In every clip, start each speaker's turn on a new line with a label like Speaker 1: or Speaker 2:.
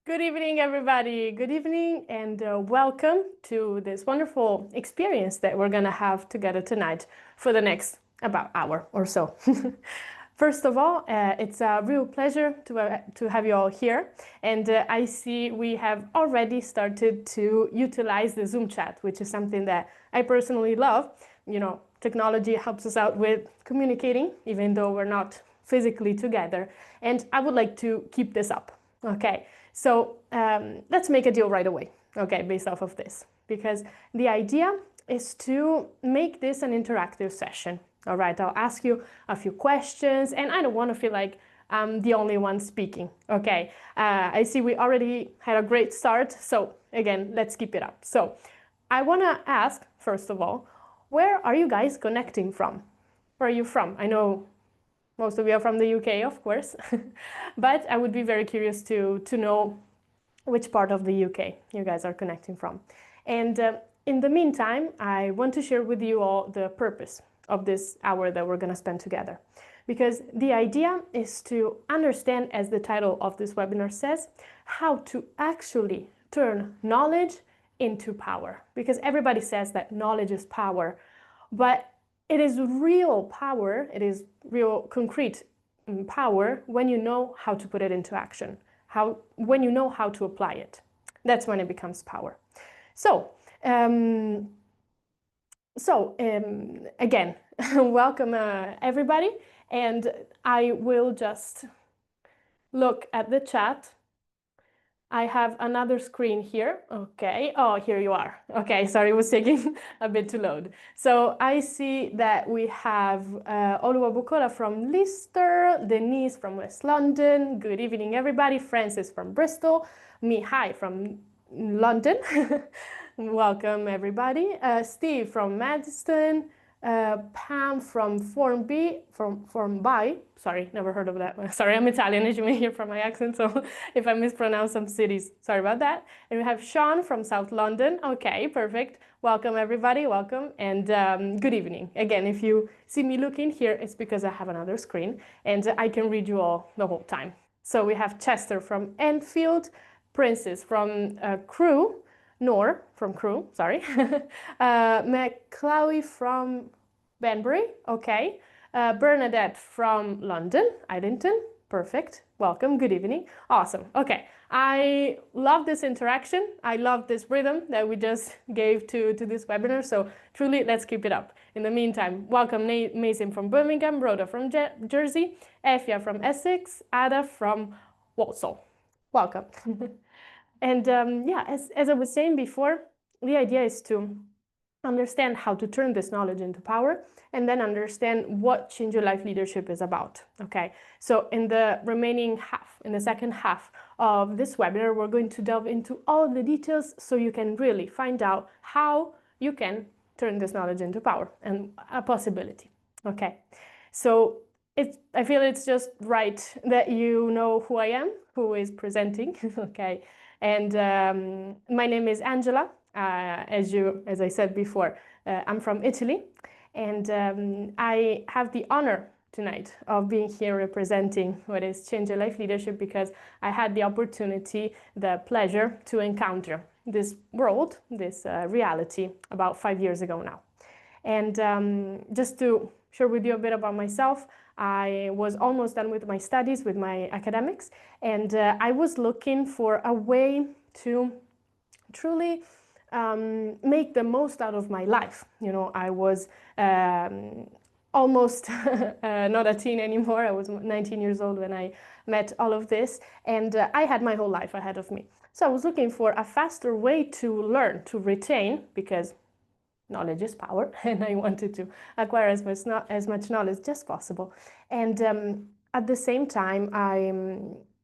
Speaker 1: Good evening, everybody. Good evening, and welcome to this wonderful experience that we're going to have together tonight for the next about hour or so. First of all, it's a real pleasure to have you all here. And I see we have already started to utilize the Zoom chat, which is something that I personally love. You know, technology helps us out with communicating, even though we're not physically together. And I would like to keep this up. Okay, so let's make a deal right away, okay, based off of this, because the idea is to make this an interactive session. All right, I'll ask you a few questions, and I don't want to feel like I'm the only one speaking, okay? I see we already had a great start, so again, let's keep it up. So I want to ask, first of all, where are you guys connecting from? Where are you from? I know most of you are from the UK, of course, but I would be very curious to know which part of the UK you guys are connecting from. And in the meantime, I want to share with you all the purpose of this hour that we're going to spend together. Because the idea is to understand, as the title of this webinar says, how to actually turn knowledge into power. Because everybody says that knowledge is power, but it is real power, it is real concrete power when you know how to put it into action, when you know how to apply it. That's when it becomes power. So, again, welcome everybody, and I will just look at the chat. I have another screen here. Okay. Oh, here you are. Okay. Sorry, it was taking a bit to load. So I see that we have Oluwabukola from Leicester, Denise from West London. Good evening, everybody. Francis from Bristol. Mihai from London. Welcome, everybody. Steve from Madison. Pam from Formby, sorry, never heard of that. Sorry, I'm Italian, as you may hear from my accent, so if I mispronounce some cities, sorry about that. And we have Sean from South London. Okay, perfect. Welcome, everybody, welcome, and good evening. Again, if you see me looking here, it's because I have another screen, and I can read you all the whole time. So we have Chester from Enfield, Princess from Crewe, Nor from Crewe, sorry. McClowie from Banbury, okay. Bernadette from London, Islington, perfect. Welcome, good evening. Awesome, okay. I love this interaction. I love this rhythm that we just gave to this webinar. So truly, let's keep it up. In the meantime, welcome Mason from Birmingham, Rhoda from Jersey, Effia from Essex, Ada from Walsall. Welcome. And yeah, as I was saying before, the idea is to understand how to turn this knowledge into power and then understand what Change Your Life Leadership is about, okay? So in the remaining half, in the second half of this webinar, we're going to delve into all the details so you can really find out how you can turn this knowledge into power and a possibility, okay? So I feel it's just right that you know who I am, who is presenting, okay? And my name is Angela. As I said before, I'm from Italy, and I have the honor tonight of being here representing what is Change Your Life Leadership, because I had the opportunity, the pleasure to encounter this world, this reality about 5 years ago now. And just to share with you a bit about myself, I was almost done with my studies, with my academics, and I was looking for a way to truly make the most out of my life. You know, I was almost not a teen anymore. I was 19 years old when I met all of this, and I had my whole life ahead of me. So I was looking for a faster way to learn, to retain, because knowledge is power, and I wanted to acquire as much knowledge as possible. And at the same time,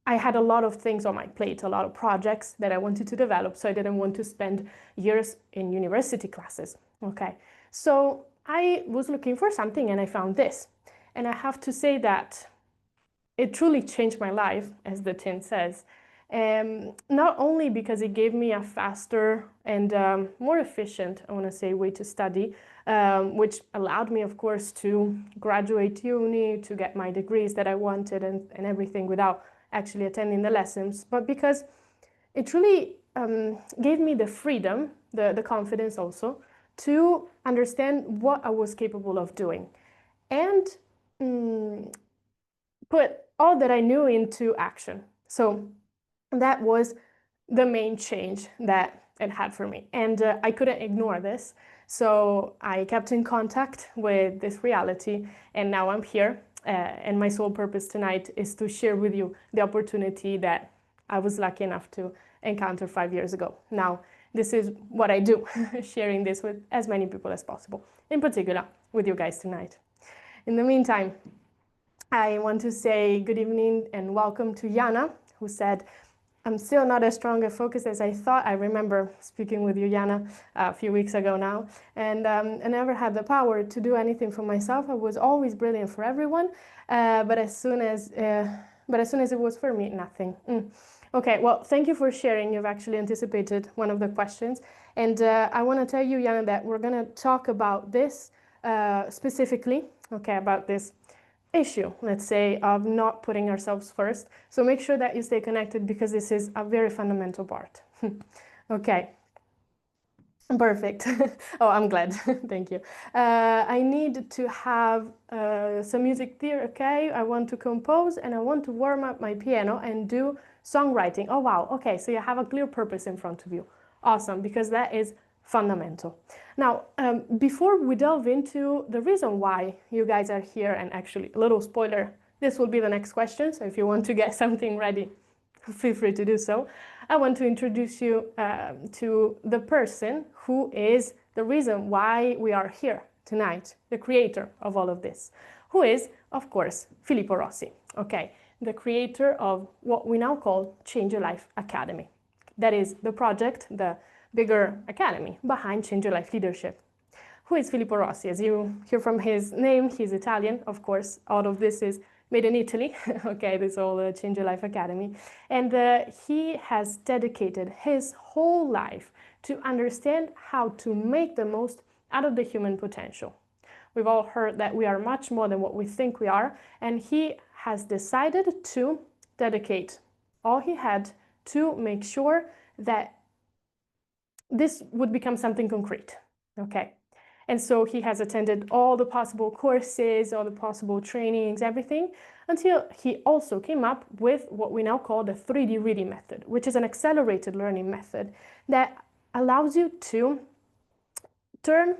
Speaker 1: I had a lot of things on my plate, a lot of projects that I wanted to develop, so I didn't want to spend years in university classes, okay? So I was looking for something, and I found this. And I have to say that it truly changed my life, as the tin says. Not only because it gave me a faster and more efficient, I want to say, way to study, which allowed me, of course, to graduate uni, to get my degrees that I wanted and everything without actually attending the lessons, but because it really gave me the freedom, the confidence also, to understand what I was capable of doing and put all that I knew into action. So that was the main change that it had for me. And I couldn't ignore this. So I kept in contact with this reality, and now I'm here. And my sole purpose tonight is to share with you the opportunity that I was lucky enough to encounter 5 years ago. Now, this is what I do, sharing this with as many people as possible, in particular with you guys tonight. In the meantime, I want to say good evening and welcome to Jana, who said, I'm still not as strong a focus as I thought. I remember speaking with you, Jana, a few weeks ago now, and I never had the power to do anything for myself. I was always brilliant for everyone, but as soon as it was for me, nothing. Okay, well, thank you for sharing. You've actually anticipated one of the questions, and I want to tell you, Jana, that we're going to talk about this specifically, okay, about this issue, let's say, of not putting ourselves first. So make sure that you stay connected because this is a very fundamental part. Okay, perfect. Oh, I'm glad. Thank you. I need to have some music there, okay? I want to compose and I want to warm up my piano and do songwriting. Oh, wow. Okay, so you have a clear purpose in front of you. Awesome, because that is fundamental. Now, before we delve into the reason why you guys are here, and actually, a little spoiler, this will be the next question, so if you want to get something ready, feel free to do so. I want to introduce you to the person who is the reason why we are here tonight, the creator of all of this, who is, of course, Filippo Rossi, okay, the creator of what we now call Change Your Life Academy. That is the project, the bigger academy behind Change Your Life Leadership. Who is Filippo Rossi? As you hear from his name, he's Italian, of course. All of this is made in Italy, okay, this whole Change Your Life Academy. And he has dedicated his whole life to understand how to make the most out of the human potential. We've all heard that we are much more than what we think we are, and he has decided to dedicate all he had to make sure that this would become something concrete, okay? And so he has attended all the possible courses, all the possible trainings, everything, until he also came up with what we now call the 3D reading method, which is an accelerated learning method that allows you to turn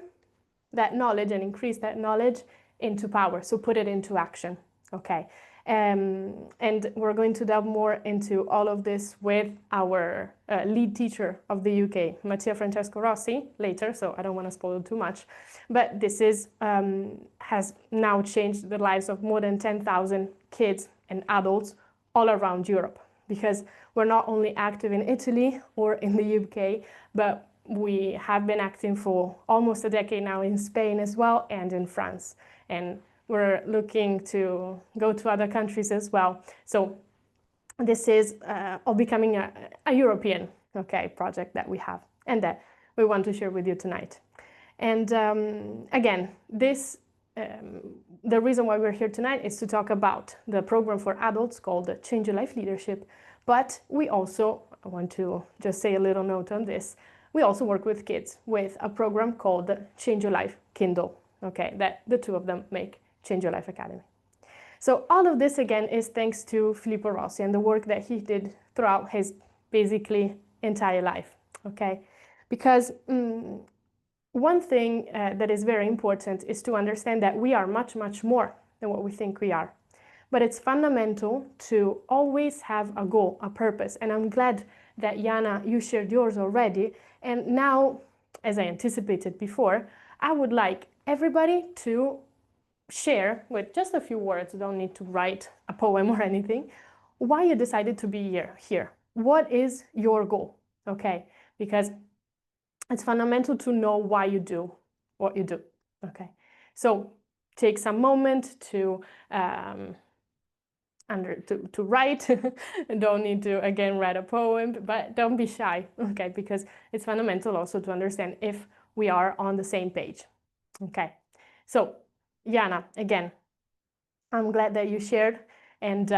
Speaker 1: that knowledge and increase that knowledge into power, so put it into action, okay? And we're going to delve more into all of this with our lead teacher of the UK, Mattia Francesco Rossi, later, so I don't want to spoil too much. But this is has now changed the lives of more than 10,000 kids and adults all around Europe, because we're not only active in Italy or in the UK, but we have been acting for almost a decade now in Spain as well and in France. And we're looking to go to other countries as well. So this is all becoming a European, okay, project that we have and that we want to share with you tonight. And again, this the reason why we're here tonight is to talk about the program for adults called Change Your Life Leadership. But we also, I want to just say a little note on this, we also work with kids with a program called Change Your Life Kindle, okay, that the two of them make Change Your Life Academy. So all of this, again, is thanks to Filippo Rossi and the work that he did throughout his basically entire life, okay? Because one thing that is very important is to understand that we are much, much more than what we think we are. But it's fundamental to always have a goal, a purpose. And I'm glad that, Jana, you shared yours already. And now, as I anticipated before, I would like everybody to share with just a few words, you don't need to write a poem or anything, why you decided to be here. What is your goal, okay? Because it's fundamental to know why you do what you do, okay? So take some moment to write. Don't need to, again, write a poem, but don't be shy, okay? Because it's fundamental also to understand if we are on the same page, okay? So, Jana, again, I'm glad that you shared, and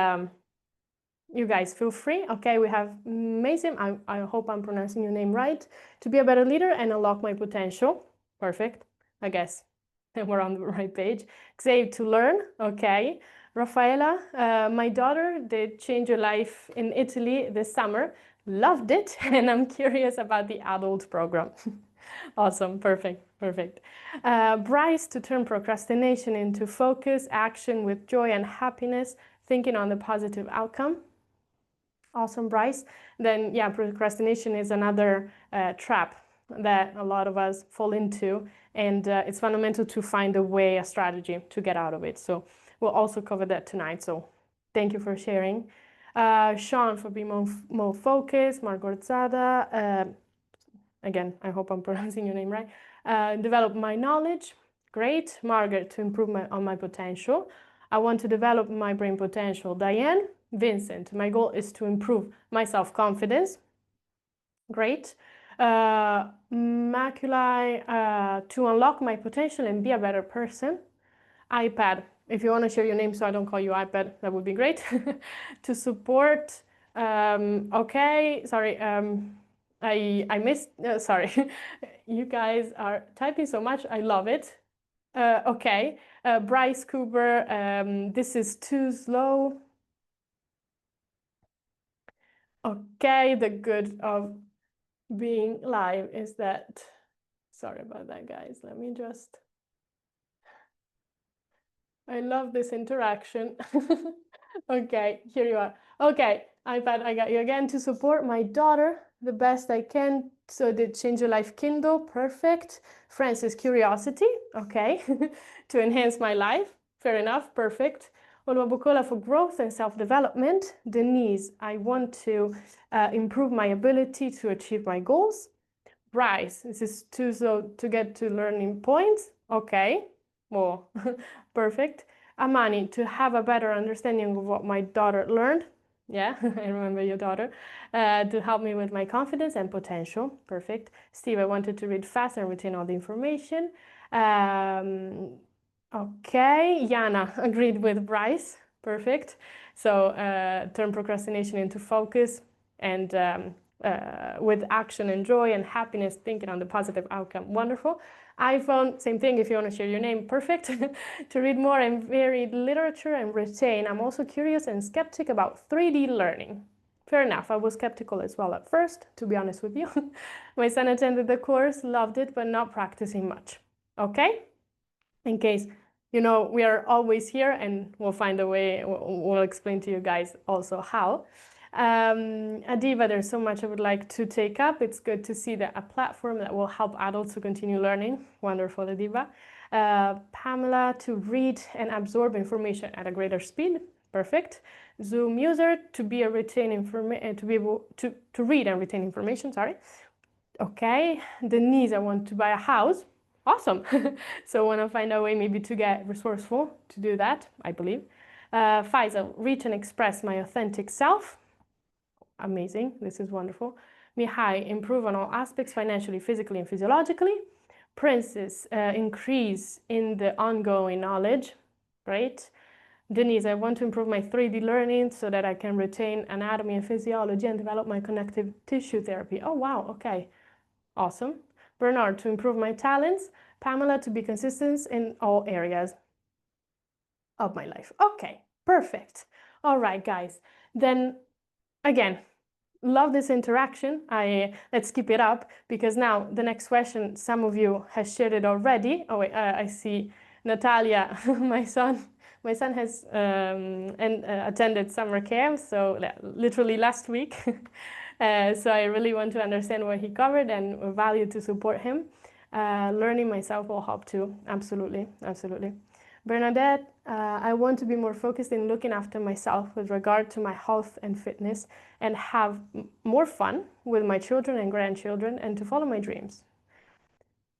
Speaker 1: You guys feel free. Okay, we have Mason. I hope I'm pronouncing your name right. To be a better leader and unlock my potential. Perfect. I guess we're on the right page. Xavier, to learn. Okay. Rafaela, my daughter did change her life in Italy this summer. Loved it. And I'm curious about the adult program. Awesome. Perfect. Perfect. Bryce, to turn procrastination into focus, action with joy and happiness, thinking on the positive outcome. Awesome, Bryce. Then, yeah, procrastination is another trap that a lot of us fall into, and it's fundamental to find a way, a strategy to get out of it. So we'll also cover that tonight. So thank you for sharing. Sean, for being more focused. Margot Zada, again, I hope I'm pronouncing your name right. Develop my knowledge. Great. Margaret, to improve on my potential. I want to develop my brain potential. Diane, Vincent, my goal is to improve my self-confidence. Great. Maculae, to unlock my potential and be a better person. iPad, if you want to share your name so I don't call you iPad, that would be great. To support, okay, sorry, I missed, sorry. You guys are typing so much, I love it. Okay, Bryce Cooper, this is too slow. Okay, the good of being live is that, sorry about that, guys. Let me just, I love this interaction. Okay, here you are. Okay, iPad, I got you again. To support my daughter the best I can. So did Change Your Life Kindle, perfect. Francis, curiosity, okay. To enhance my life, fair enough, perfect. Oluwabukola, for growth and self-development. Denise, I want to improve my ability to achieve my goals. Bryce, this is too slow to get to learning points, okay. Well, perfect. Amani, to have a better understanding of what my daughter learned. Yeah, I remember your daughter. To help me with my confidence and potential. Perfect. Steve, I wanted to read fast and retain all the information. Okay, Yana agreed with Bryce. Perfect. So turn procrastination into focus and with action and joy and happiness, thinking on the positive outcome. Wonderful. iPhone, same thing. If you want to share your name, perfect. To read more and varied literature and retain. I'm also curious and skeptic about 3D learning. Fair enough. I was skeptical as well at first, to be honest with you. My son attended the course, loved it, but not practicing much. Okay? In case, you know, we are always here and we'll find a way, we'll explain to you guys also how. Adiva, there's so much I would like to take up. It's good to see that a platform that will help adults to continue learning. Wonderful, Adiva. Pamela, to read and absorb information at a greater speed. Perfect. Zoom user, to be a retain information, to be able to read and retain information. Sorry. Okay. Denise, I want to buy a house. Awesome. So I want to find a way maybe to get resourceful to do that, I believe. Faisal, reach and express my authentic self. Amazing. This is wonderful. Mihai, improve on all aspects, financially, physically, and physiologically. Princess, increase in the ongoing knowledge. Great. Denise, I want to improve my 3D learning so that I can retain anatomy and physiology and develop my connective tissue therapy. Oh, wow. Okay. Awesome. Bernard, to improve my talents. Pamela, to be consistent in all areas of my life. Okay. Perfect. All right, guys. Then again, love this interaction. Let's keep it up because now the next question, some of you has shared it already. Oh wait, I see Natalia, my son has attended summer camp, so literally last week. So I really want to understand what he covered and value to support him. Learning myself will help too. Absolutely, absolutely. Bernadette, I want to be more focused in looking after myself with regard to my health and fitness and have more fun with my children and grandchildren and to follow my dreams.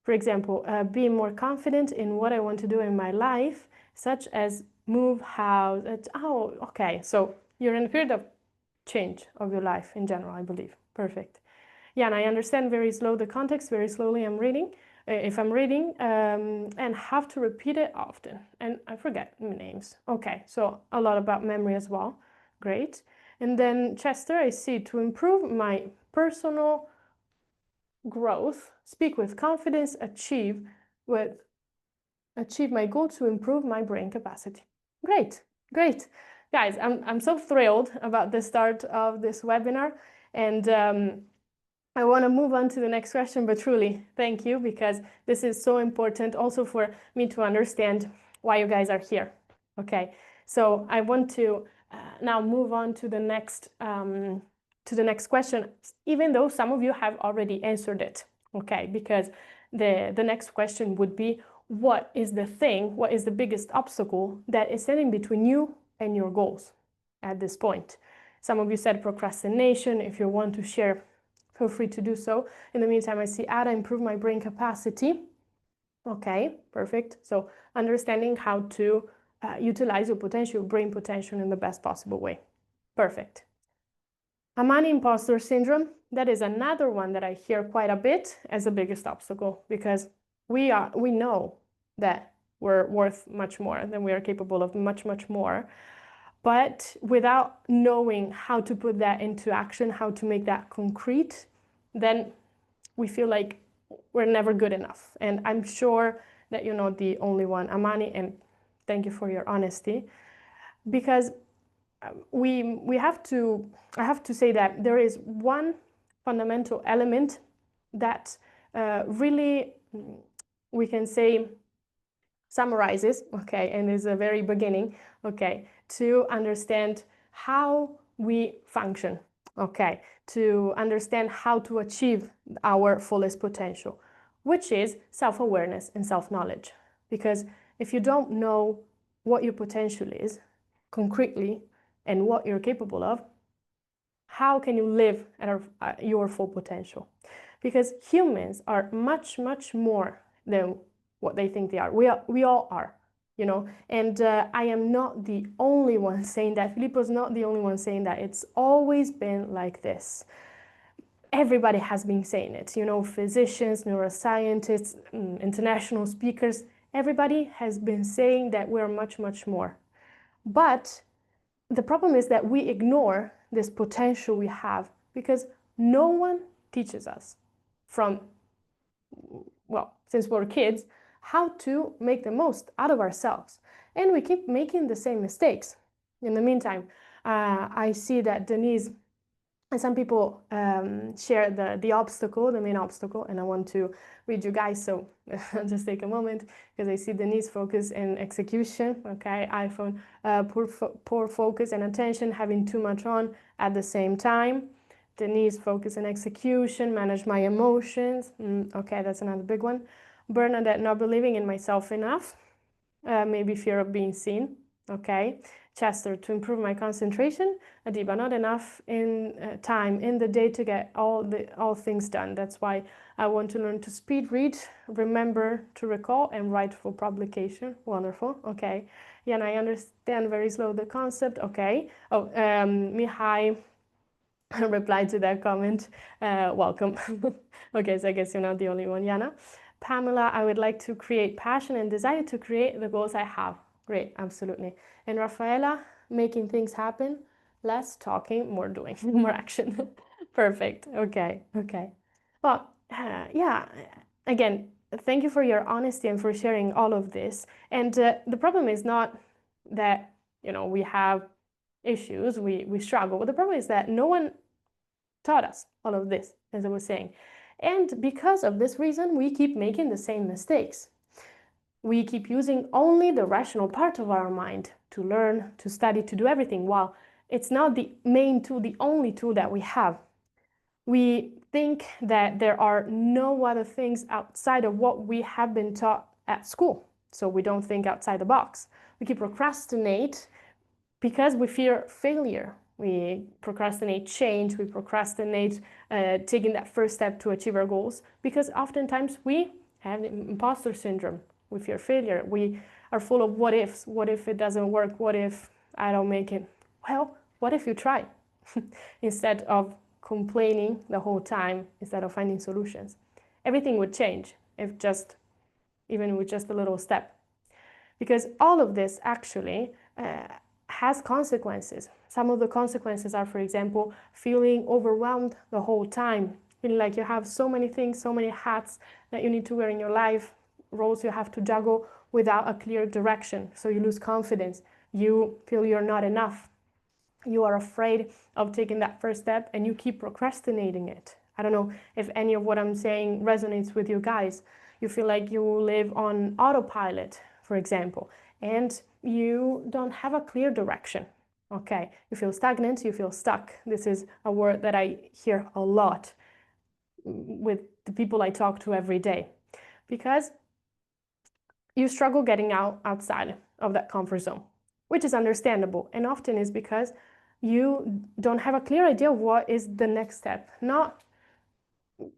Speaker 1: For example, being more confident in what I want to do in my life, such as move house. Oh, okay. So you're in a period of change of your life in general, I believe. Perfect. Yeah, and I understand very slow the context, very slowly I'm reading. If I'm reading and have to repeat it often and I forget names. Okay, so a lot about memory as well. Great. And then Chester, I see, to improve my personal growth, speak with confidence, achieve my goal to improve my brain capacity. Great, great. Guys, I'm so thrilled about the start of this webinar, and I want to move on to the next question, but truly, thank you, because this is so important also for me to understand why you guys are here. Okay, so I want to now move on to the next question, even though some of you have already answered it. Okay, because the next question would be, what is the biggest obstacle that is standing between you and your goals at this point? Some of you said procrastination. If you want to share, feel free to do so. In the meantime, I see Ada, improve my brain capacity. Okay, perfect. So understanding how to utilize your potential, brain potential in the best possible way. Perfect. Amani, imposter syndrome. That is another one that I hear quite a bit as the biggest obstacle, because we know that we're worth much more, than we are capable of much more. But without knowing how to put that into action, how to make that concrete, then we feel like we're never good enough. And I'm sure that you're not the only one, Amani, and thank you for your honesty, because I have to say that there is one fundamental element that really, we can say, summarizes, okay, and is a very beginning, okay, to understand how we function, okay, to understand how to achieve our fullest potential, which is self-awareness and self-knowledge. Because if you don't know what your potential is concretely and what you're capable of, how can you live at your full potential? Because humans are much more than what they think they are. We all are, you know, and I am not the only one saying that. Filippo's not the only one saying that. It's always been like this. Everybody has been saying it, you know, physicians, neuroscientists, international speakers, everybody has been saying that we're much more. But the problem is that we ignore this potential we have because no one teaches us from, well, since we're kids, how to make the most out of ourselves. And we keep making the same mistakes. In the meantime, I see that Denise and some people share the obstacle, the main obstacle, and I want to read you guys, so just take a moment, because I see Denise, focus and execution, okay, iPhone, poor focus and attention, having too much on at the same time. Denise, focus and execution, manage my emotions, okay, that's another big one. Bernadette, not believing in myself enough, maybe fear of being seen, okay. Chester, to improve my concentration. Adiba, not enough in time in the day to get all things done. That's why I want to learn to speed read, remember to recall, and write for publication. Wonderful. Okay. Yeah, and I understand very slow the concept. Okay. Oh, Mihai replied to that comment. Welcome. Okay, so I guess you're not the only one, Yana. Pamela, I would like to create passion and desire to create the goals I have. Great, absolutely. And Rafaela, making things happen, less talking, more doing, more action. Perfect. Okay. Well, yeah, again, thank you for your honesty and for sharing all of this. And the problem is not that, you know, we have issues, we struggle. The problem is that no one taught us all of this, as I was saying. And because of this reason, we keep making the same mistakes. We keep using only the rational part of our mind to learn, to study, to do everything, while it's not the main tool, the only tool that we have. We think that there are no other things outside of what we have been taught at school, so we don't think outside the box. We keep procrastinate because we fear failure. We procrastinate change, we procrastinate taking that first step to achieve our goals, because oftentimes we have imposter syndrome. We fear failure. We are full of what ifs. What if it doesn't work? What if I don't make it? Well, what if you try? Instead of complaining the whole time, instead of finding solutions. Everything would change if just, even with just a little step. Because all of this actually has consequences. Some of the consequences are, for example, feeling overwhelmed the whole time, feeling like you have so many things, so many hats that you need to wear in your life, roles you have to juggle without a clear direction. So you lose confidence, you feel you're not enough, you are afraid of taking that first step, and you keep procrastinating it. I don't know if any of what I'm saying resonates with you guys. You feel like you live on autopilot, for example, and you don't have a clear direction. Okay, you feel stagnant, you feel stuck. This is a word that I hear a lot with the people I talk to every day, because you struggle getting outside of that comfort zone, which is understandable, and often is because you don't have a clear idea of what is the next step, not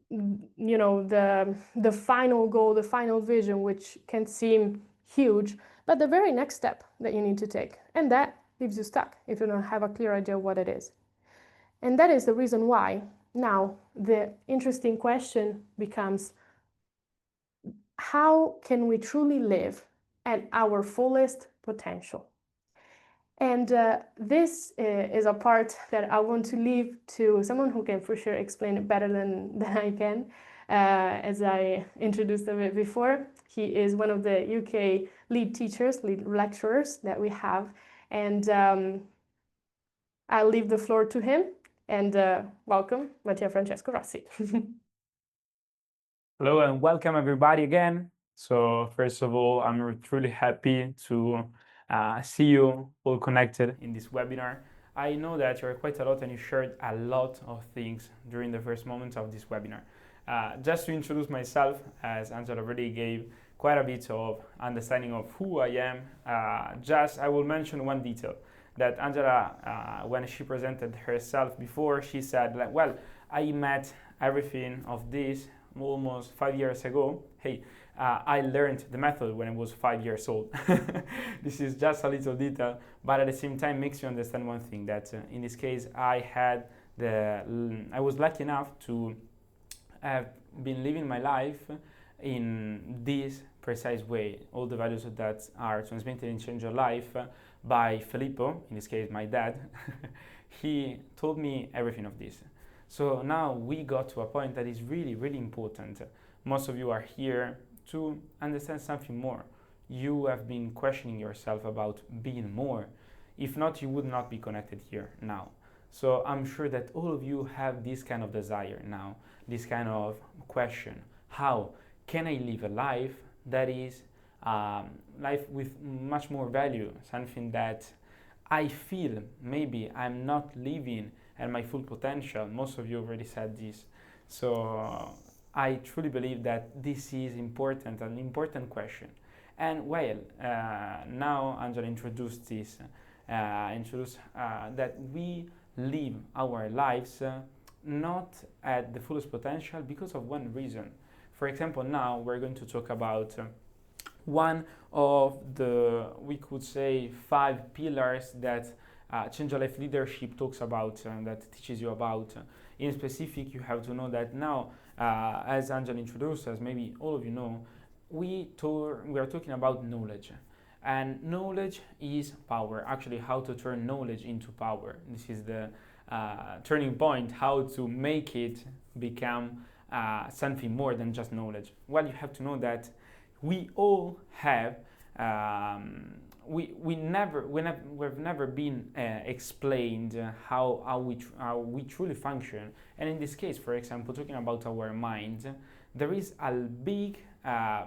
Speaker 1: the final goal, the final vision, which can seem huge, but the very next step that you need to take, and that leaves you stuck if you don't have a clear idea of what it is. And that is the reason why now the interesting question becomes, how can we truly live at our fullest potential? And this is a part that I want to leave to someone who can for sure explain it better than I can. As I introduced a bit before, he is one of the UK lead teachers, lead lecturers that we have. And I'll leave the floor to him. And welcome, Mattia Francesco Rossi.
Speaker 2: Hello and welcome everybody again. So first of all, I'm truly happy to see you all connected in this webinar. I know that you're quite a lot and you shared a lot of things during the first moments of this webinar. Just to introduce myself, as Angela already gave quite a bit of understanding of who I am, I will mention one detail that Angela, when she presented herself before, she said, like, well, I met everything of this almost 5 years ago. Hey, I learned the method when I was 5 years old. This is just a little detail, but at the same time makes you understand one thing, that in this case I was lucky enough to have been living my life in this precise way. All the values that are transmitted in Change Your Life by Filippo, in this case my dad, he told me everything of this. So now we got to a point that is really, really important. Most of you are here to understand something more. You have been questioning yourself about being more. If not, you would not be connected here now. So I'm sure that all of you have this kind of desire now, this kind of question. How can I live a life that is life with much more value, something that I feel maybe I'm not living at my full potential? Most of you already said this. So I truly believe that this is important, an important question. And well, now Angela introduced this, that we live our lives not at the fullest potential because of one reason. For example, now we're going to talk about one of the, we could say, 5 pillars that Change Your Life Leadership talks about, that teaches you about. In specific, you have to know that now, as Angela introduced us, maybe all of you know, we are talking about knowledge. And knowledge is power. Actually, how to turn knowledge into power. This is the turning point, how to make it become something more than just knowledge. Well, you have to know that we all have we've never been explained how we truly function. And in this case, for example, talking about our mind, there is a big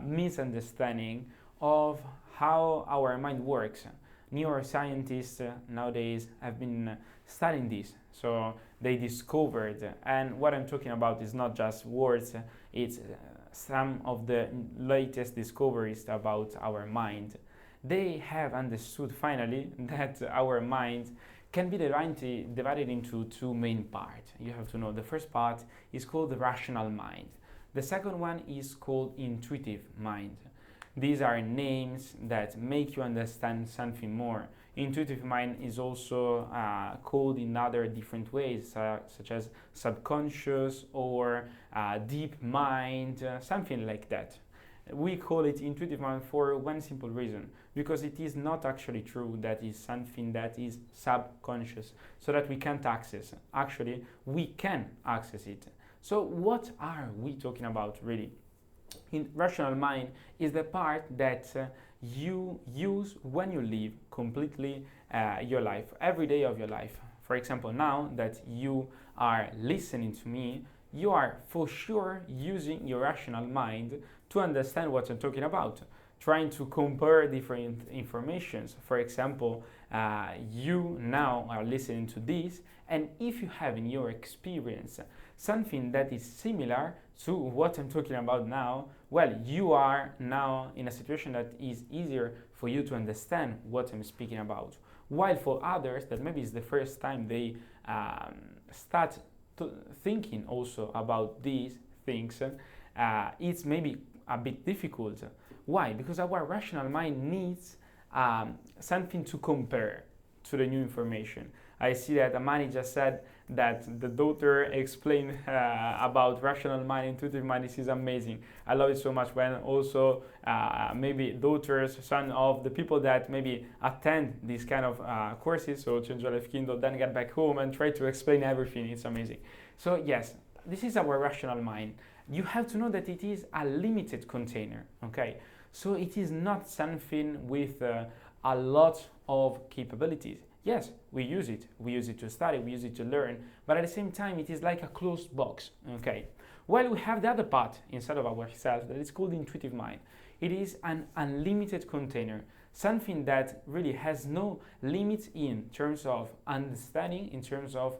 Speaker 2: misunderstanding of how our mind works. Neuroscientists nowadays have been studying this, so they discovered, and what I'm talking about is not just words, it's some of the latest discoveries about our mind. They have understood finally that our mind can be divided into 2 main parts. You have to know the first part is called the rational mind. The second one is called intuitive mind. These are names that make you understand something more. Intuitive mind is also called in other different ways, such as subconscious or deep mind, something like that. We call it intuitive mind for one simple reason, because it is not actually true that is something that is subconscious, so that we can't access. Actually, we can access it. So what are we talking about really? In rational mind is the part that you use when you live completely your life, every day of your life. For example, now that you are listening to me, you are for sure using your rational mind to understand what I'm talking about, trying to compare different informations. For example, you now are listening to this, and if you have in your experience something that is similar to what I'm talking about now, well, you are now in a situation that is easier for you to understand what I'm speaking about. While for others, that maybe is the first time they start thinking also about these things, it's maybe a bit difficult. Why? Because our rational mind needs something to compare to the new information. I see that Amani just said that the daughter explained about rational mind, intuitive mind. This is amazing. I love it so much when also maybe daughters, son of the people that maybe attend these kind of courses, so Change Your Life Kindle, then get back home and try to explain everything. It's amazing. So yes, this is our rational mind. You have to know that it is a limited container, okay? So it is not something with a lot of capabilities. Yes, we use it. We use it to study, we use it to learn, but at the same time, it is like a closed box, okay? While we have the other part inside of ourselves that is called intuitive mind. It is an unlimited container, something that really has no limits in terms of understanding, in terms of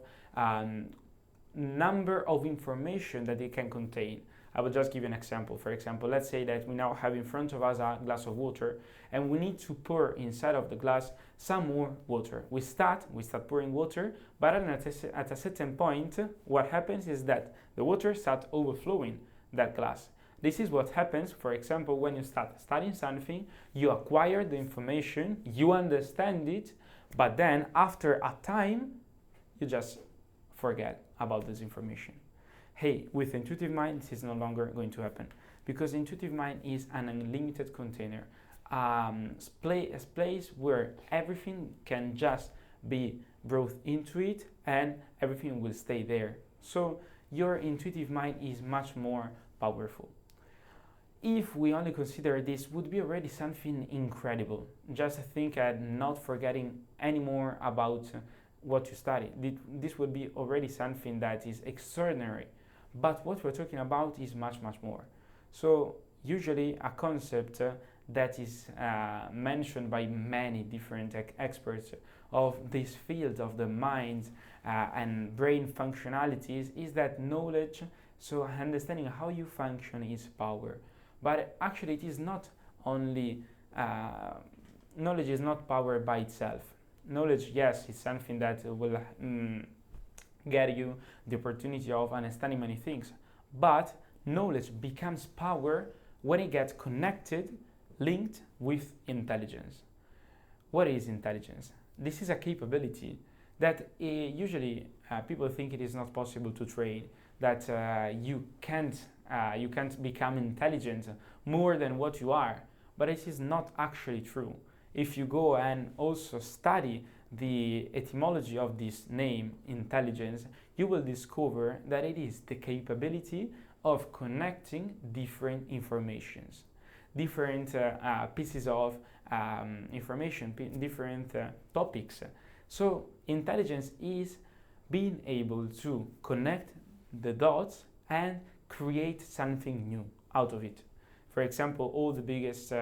Speaker 2: number of information that it can contain. I will just give you an example. For example, let's say that we now have in front of us a glass of water and we need to pour inside of the glass some more water. We start pouring water, but at a certain point, what happens is that the water starts overflowing that glass. This is what happens, for example, when you start studying something, you acquire the information, you understand it, but then after a time, you just forget about this information. Hey, with intuitive mind, this is no longer going to happen, because intuitive mind is an unlimited container, a place where everything can just be brought into it and everything will stay there. So your intuitive mind is much more powerful. If we only consider this, would be already something incredible. Just think at not forgetting anymore about what you study. This would be already something that is extraordinary. But what we're talking about is much, much more. So usually a concept that is mentioned by many different experts of this field of the mind and brain functionalities is that knowledge, so understanding how you function, is power. But actually it is not only, knowledge is not power by itself. Knowledge, yes, is something that will get you the opportunity of understanding many things, but knowledge becomes power when it gets connected, linked with intelligence. What is intelligence? This is a capability that usually people think it is not possible to train, that you can't become intelligent more than what you are, but it is not actually true. If you go and also study the etymology of this name, intelligence, you will discover that it is the capability of connecting different informations, different pieces of information, different topics. So intelligence is being able to connect the dots and create something new out of it. For example, all the biggest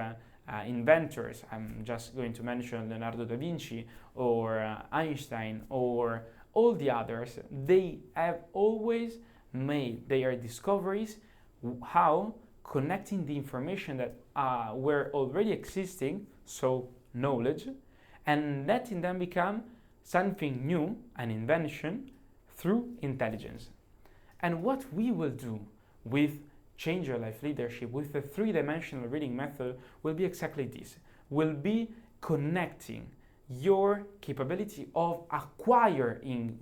Speaker 2: inventors, I'm just going to mention Leonardo da Vinci or Einstein or all the others, they have always made their discoveries how connecting the information that were already existing, so knowledge, and letting them become something new, an invention, through intelligence. And what we will do with Change Your Life Leadership, with the three-dimensional reading method, will be exactly this. Will be connecting your capability of acquiring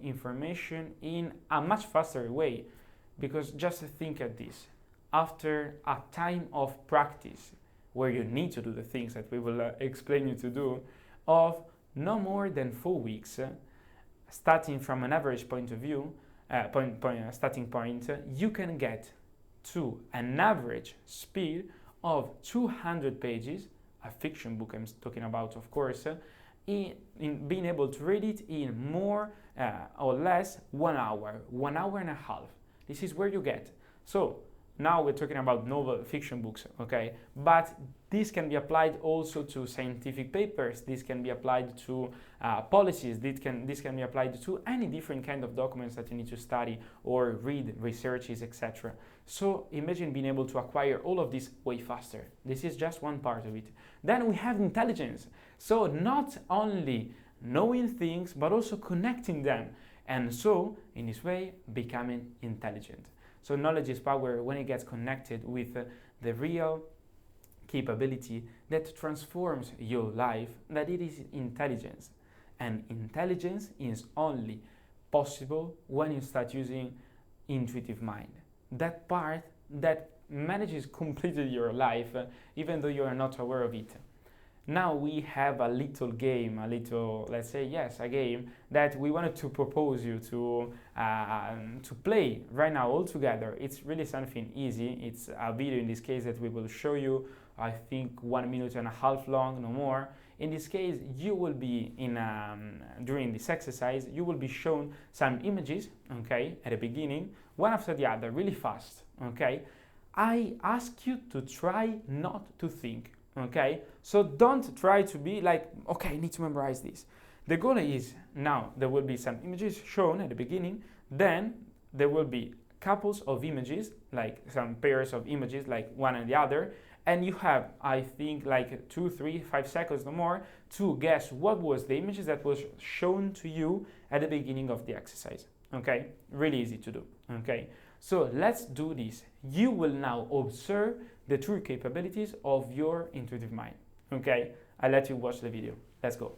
Speaker 2: information in a much faster way. Because just think at this. after a time of practice, where you need to do the things that we will explain you to do, of no more than 4 weeks, starting from an average point of view, starting point, you can get to an average speed of 200 pages, a fiction book I'm talking about, of course, in being able to read it in more or less 1 hour, 1 hour and a half. This is where you get. So now we're talking about novel fiction books, okay? But this can be applied also to scientific papers. This can be applied to policies. This can be applied to any different kind of documents that you need to study or read, researches, etc. So imagine being able to acquire all of this way faster. This is just one part of it. Then we have intelligence. So not only knowing things, but also connecting them. And so, in this way, becoming intelligent. So knowledge is power when it gets connected with the real capability that transforms your life, that it is intelligence. And intelligence is only possible when you start using intuitive mind. That part that manages completely your life, even though you are not aware of it. Now we have a little game, let's say, yes, a game that we wanted to propose you to play right now all together. It's really something easy. It's a video in this case that we will show you, I think 1.5 minutes long, no more. In this case, you will be during this exercise, you will be shown some images, okay, at the beginning, one after the other, really fast, okay. I ask you to try not to think. Okay, so don't try to be like, okay, I need to memorize this. The goal is, now there will be some images shown at the beginning, then there will be couples of images, like some pairs of images, like one and the other, and you have, I think, like 2, 3, 5 seconds no more to guess what was the images that was shown to you at the beginning of the exercise. Okay, really easy to do. Okay, so let's do this. You will now observe the true capabilities of your intuitive mind. Okay, I'll let you watch the video. Let's go.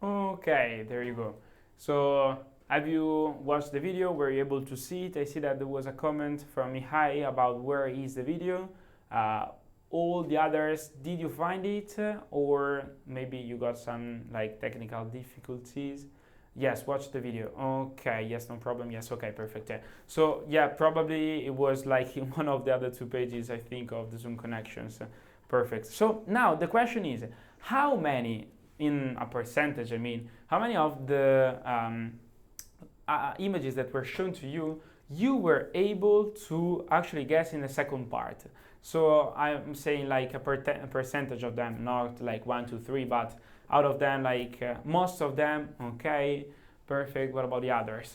Speaker 2: Okay, there you go. So have you watched the video? Were you able to see it? I see that there was a comment from Mihai about where is the video. All the others, did you find it? Or maybe you got some like technical difficulties? Yes, watch the video. Okay, yes, no problem. Yes, okay, perfect. Yeah. So yeah, probably it was like in one of the other 2 pages, I think, of the Zoom connections. Perfect. So now the question is, how many, in a percentage, I mean, how many of the images that were shown to you, you were able to actually guess in the second part? So I'm saying like a percentage of them, not like 1, 2, 3, but out of them, like most of them. Okay, perfect. What about the others?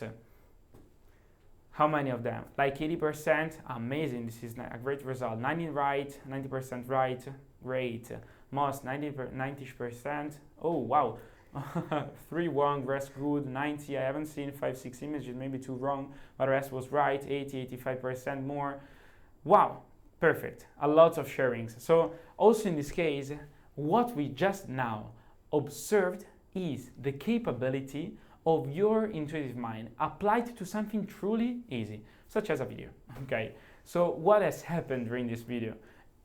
Speaker 2: How many of them? Like 80%. Amazing. This is a great result. 90% right, 90% right. Great. Most 90%. Oh wow, 3 wrong, rest good, 90, I haven't seen 5, 6 images, maybe 2 wrong, but the rest was right, 80, 85% more. Wow, perfect, a lot of sharings. So also in this case, what we just now observed is the capability of your intuitive mind applied to something truly easy, such as a video, okay? So what has happened during this video?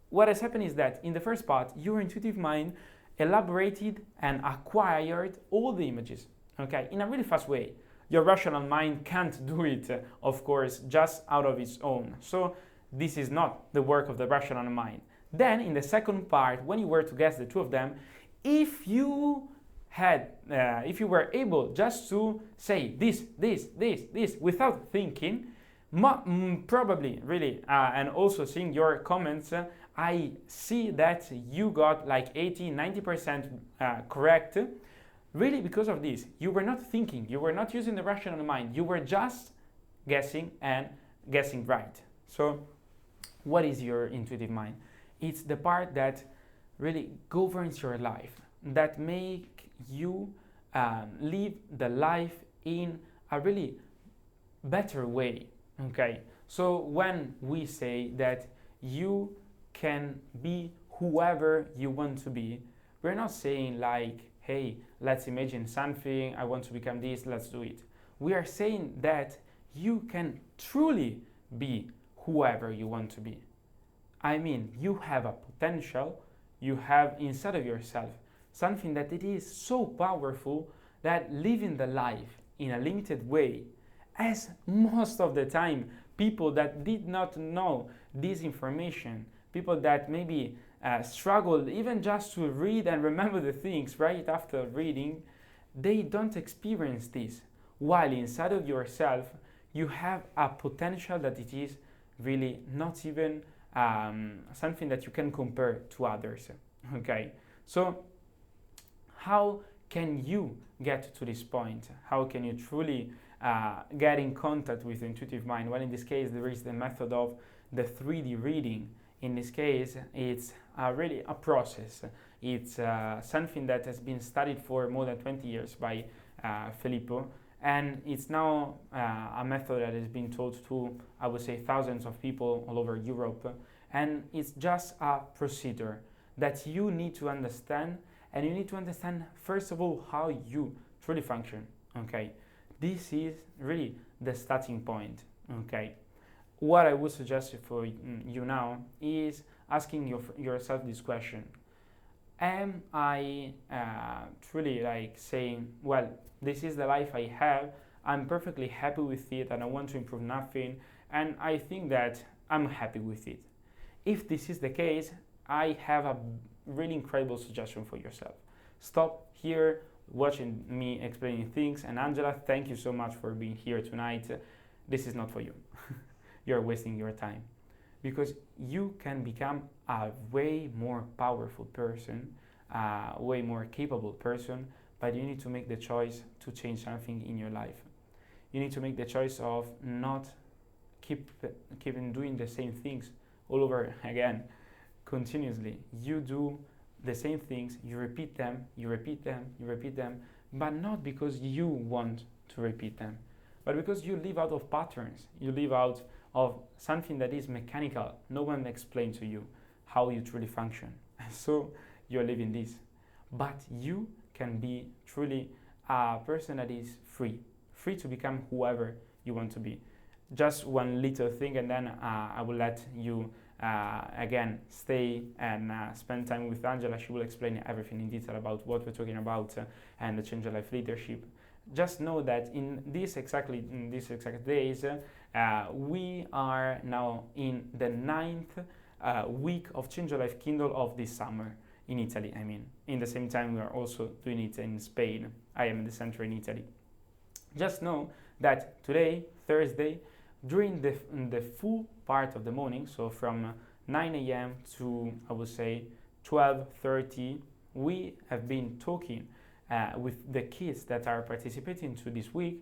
Speaker 2: What has happened is that in the first part, your intuitive mind elaborated and acquired all the images, okay, in a really fast way. Your rational mind can't do it, of course, just out of its own. So this is not the work of the rational mind. Then in the second part, when you were to guess the two of them, if you were able just to say this without thinking, probably really, and also seeing your comments, I see that you got like 80-90% correct. Really, because of this, you were not thinking, you were not using the rational mind, you were just guessing and guessing right. So what is your intuitive mind? It's the part that really governs your life, that make you live the life in a really better way, okay? So when we say that you can be whoever you want to be, we're not saying like, hey, let's imagine something, I want to become this, let's do it. We are saying that you can truly be whoever you want to be. I mean, you have a potential, you have inside of yourself something that it is so powerful that living the life in a limited way, as most of the time people that did not know this information, people that maybe struggled even just to read and remember the things right after reading, they don't experience this. While inside of yourself, you have a potential that it is really not even something that you can compare to others. Okay, so how can you get to this point? How can you truly get in contact with the intuitive mind? Well, in this case, there is the method of the 3D reading. In this case, it's really a process. It's something that has been studied for more than 20 years by Filippo, and it's now a method that has been taught to, I would say, thousands of people all over Europe. And it's just a procedure that you need to understand, and you need to understand, first of all, how you truly function, okay? This is really the starting point, okay? What I would suggest for you now is asking yourself this question. Am I truly like saying, well, this is the life I have, I'm perfectly happy with it and I want to improve nothing, and I think that I'm happy with it? If this is the case, I have a really incredible suggestion for yourself. Stop here watching me explaining things, and Angela, thank you so much for being here tonight. This is not for you. You're wasting your time, because you can become a way more powerful person, way more capable person, but you need to make the choice to change something in your life. You need to make the choice of not keeping doing the same things all over again, continuously. You do the same things, you repeat them, but not because you want to repeat them, but because you live out of patterns, you live out of something that is mechanical. No one explained to you how you truly function. So you're living this. But you can be truly a person that is free to become whoever you want to be. Just one little thing, and then I will let you again stay and spend time with Angela. She will explain everything in detail about what we're talking about and the Change Your Life leadership. Just know that in these exact days, we are now in the 9th week of Change Your Life Kindle of this summer in Italy. I mean, in the same time, we are also doing it in Spain. I am in the center in Italy. Just know that today, Thursday, during the full part of the morning, so from 9 a.m. to, I would say, 12:30, we have been talking with the kids that are participating to this week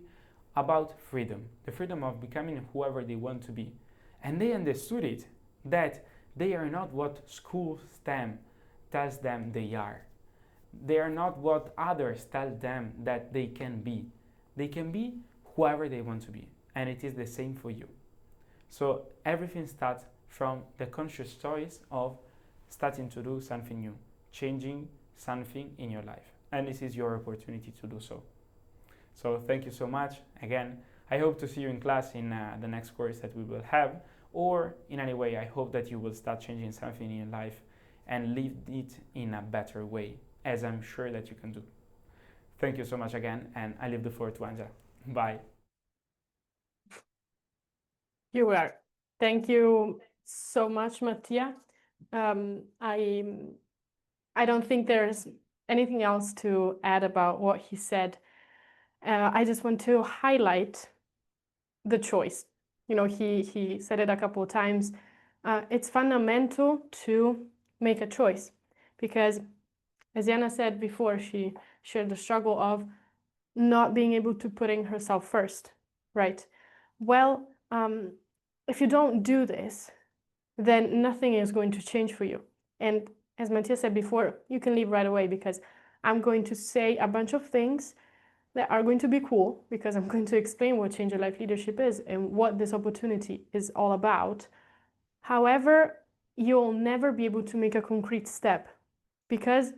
Speaker 2: about freedom, the freedom of becoming whoever they want to be. And they understood it, that they are not what school STEM tells them they are. They are not what others tell them that they can be. They can be whoever they want to be, and it is the same for you. So everything starts from the conscious choice of starting to do something new, changing something in your life, and this is your opportunity to do so. So thank you so much. Again, I hope to see you in class in the next course that we will have, or in any way, I hope that you will start changing something in your life and live it in a better way, as I'm sure that you can do. Thank you so much again, and I leave the floor to Anja. Bye.
Speaker 1: You are. Thank you so much, Mattia. I don't think there's anything else to add about what he said. I just want to highlight the choice. You know, he said it a couple of times. It's fundamental to make a choice because, as Jana said before, she shared the struggle of not being able to putting herself first, right? Well, if you don't do this, then nothing is going to change for you. And as Mattia said before, you can leave right away because I'm going to say a bunch of things that are going to be cool because I'm going to explain what Change Your Life Leadership is and what this opportunity is all about. However, you'll never be able to make a concrete step because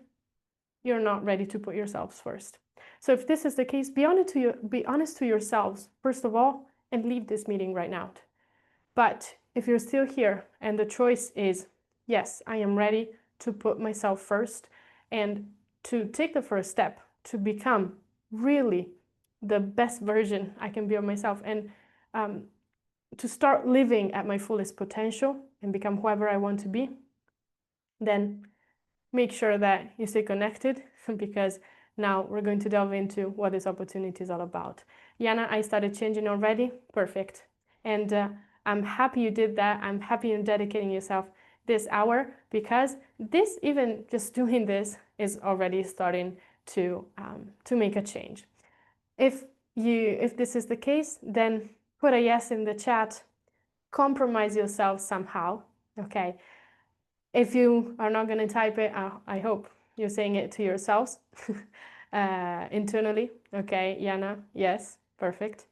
Speaker 1: you're not ready to put yourselves first. So if this is the case, be honest to yourselves, first of all, and leave this meeting right now. But if you're still here and the choice is, yes, I am ready to put myself first and to take the first step to become really the best version I can be of myself and to start living at my fullest potential and become whoever I want to be, then make sure that you stay connected because now we're going to delve into what this opportunity is all about. Jana, I started changing already. Perfect. And I'm happy you did that. I'm happy you're dedicating yourself this hour because this, even just doing this, is already starting to make a change. If this is the case, then put a yes in the chat. Compromise yourself somehow. Okay. If you are not going to type it, I hope you're saying it to yourselves internally. Okay, Jana, yes, perfect.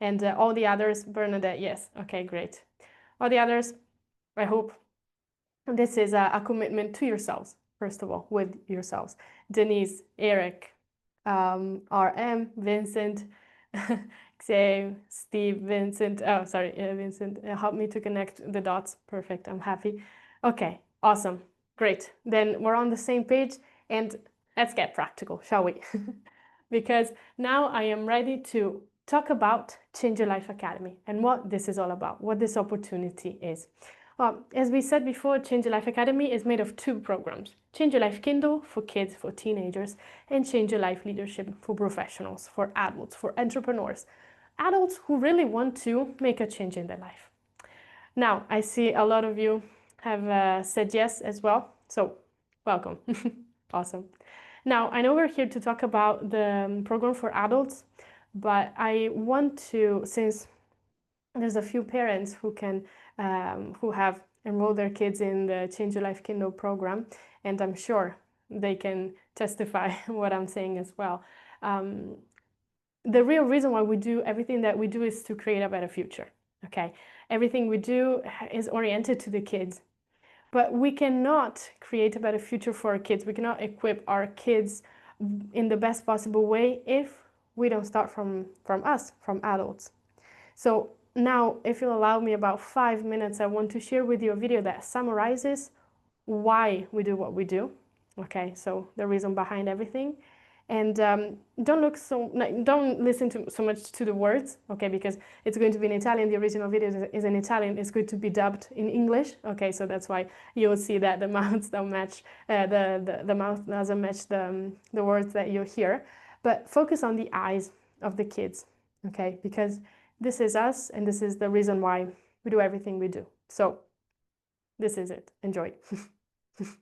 Speaker 1: And all the others, Bernadette, yes. Okay, great. All the others, I hope this is a commitment to yourselves, first of all, with yourselves. Denise, Eric, RM, Vincent, Xavier, Steve, Vincent, oh, sorry, Vincent, help me to connect the dots. Perfect, I'm happy. Okay, awesome, great. Then we're on the same page and let's get practical, shall we? Because now I am ready to talk about Change Your Life Academy and what this is all about, what this opportunity is. As we said before, Change Your Life Academy is made of two programs. Change Your Life Kindle for kids, for teenagers, and Change Your Life Leadership for professionals, for adults, for entrepreneurs, adults who really want to make a change in their life. Now, I see a lot of you have said yes as well, so welcome. Awesome. Now, I know we're here to talk about the program for adults, but I want to, since there's a few parents who can who have enrolled their kids in the Change Your Life Kindle program, and I'm sure they can testify what I'm saying as well. The real reason why we do everything that we do is to create a better future, okay? Everything we do is oriented to the kids, but we cannot create a better future for our kids. We cannot equip our kids in the best possible way if we don't start from us, from adults. So now, if you'll allow me about 5 minutes, I want to share with you a video that summarizes why we do what we do. Okay, so the reason behind everything. And don't listen so much to the words, okay, because it's going to be in Italian. The original video is in Italian. It's going to be dubbed in English, okay, so that's why you'll see that the mouths don't match, the mouth doesn't match the words that you hear. But focus on the eyes of the kids, okay, because this is us, and this is the reason why we do everything we do. So this is it. Enjoy.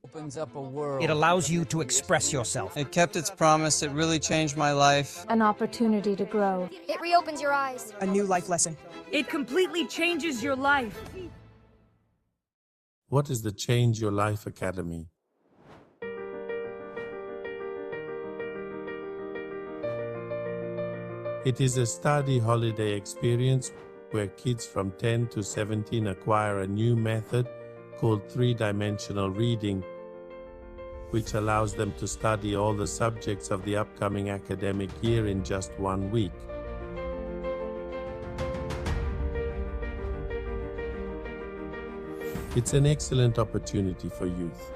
Speaker 3: Opens up a world.
Speaker 4: It allows you to express yourself.
Speaker 3: It kept its promise. It really changed my life.
Speaker 5: An opportunity to grow.
Speaker 6: It reopens your eyes.
Speaker 7: A new life lesson.
Speaker 8: It completely changes your life.
Speaker 9: What is the Change Your Life Academy?
Speaker 6: It is a study holiday experience where kids from 10 to 17 acquire a new method called three-dimensional reading, which allows them to study all the subjects of the upcoming academic year in just 1 week. It's an excellent opportunity for youth.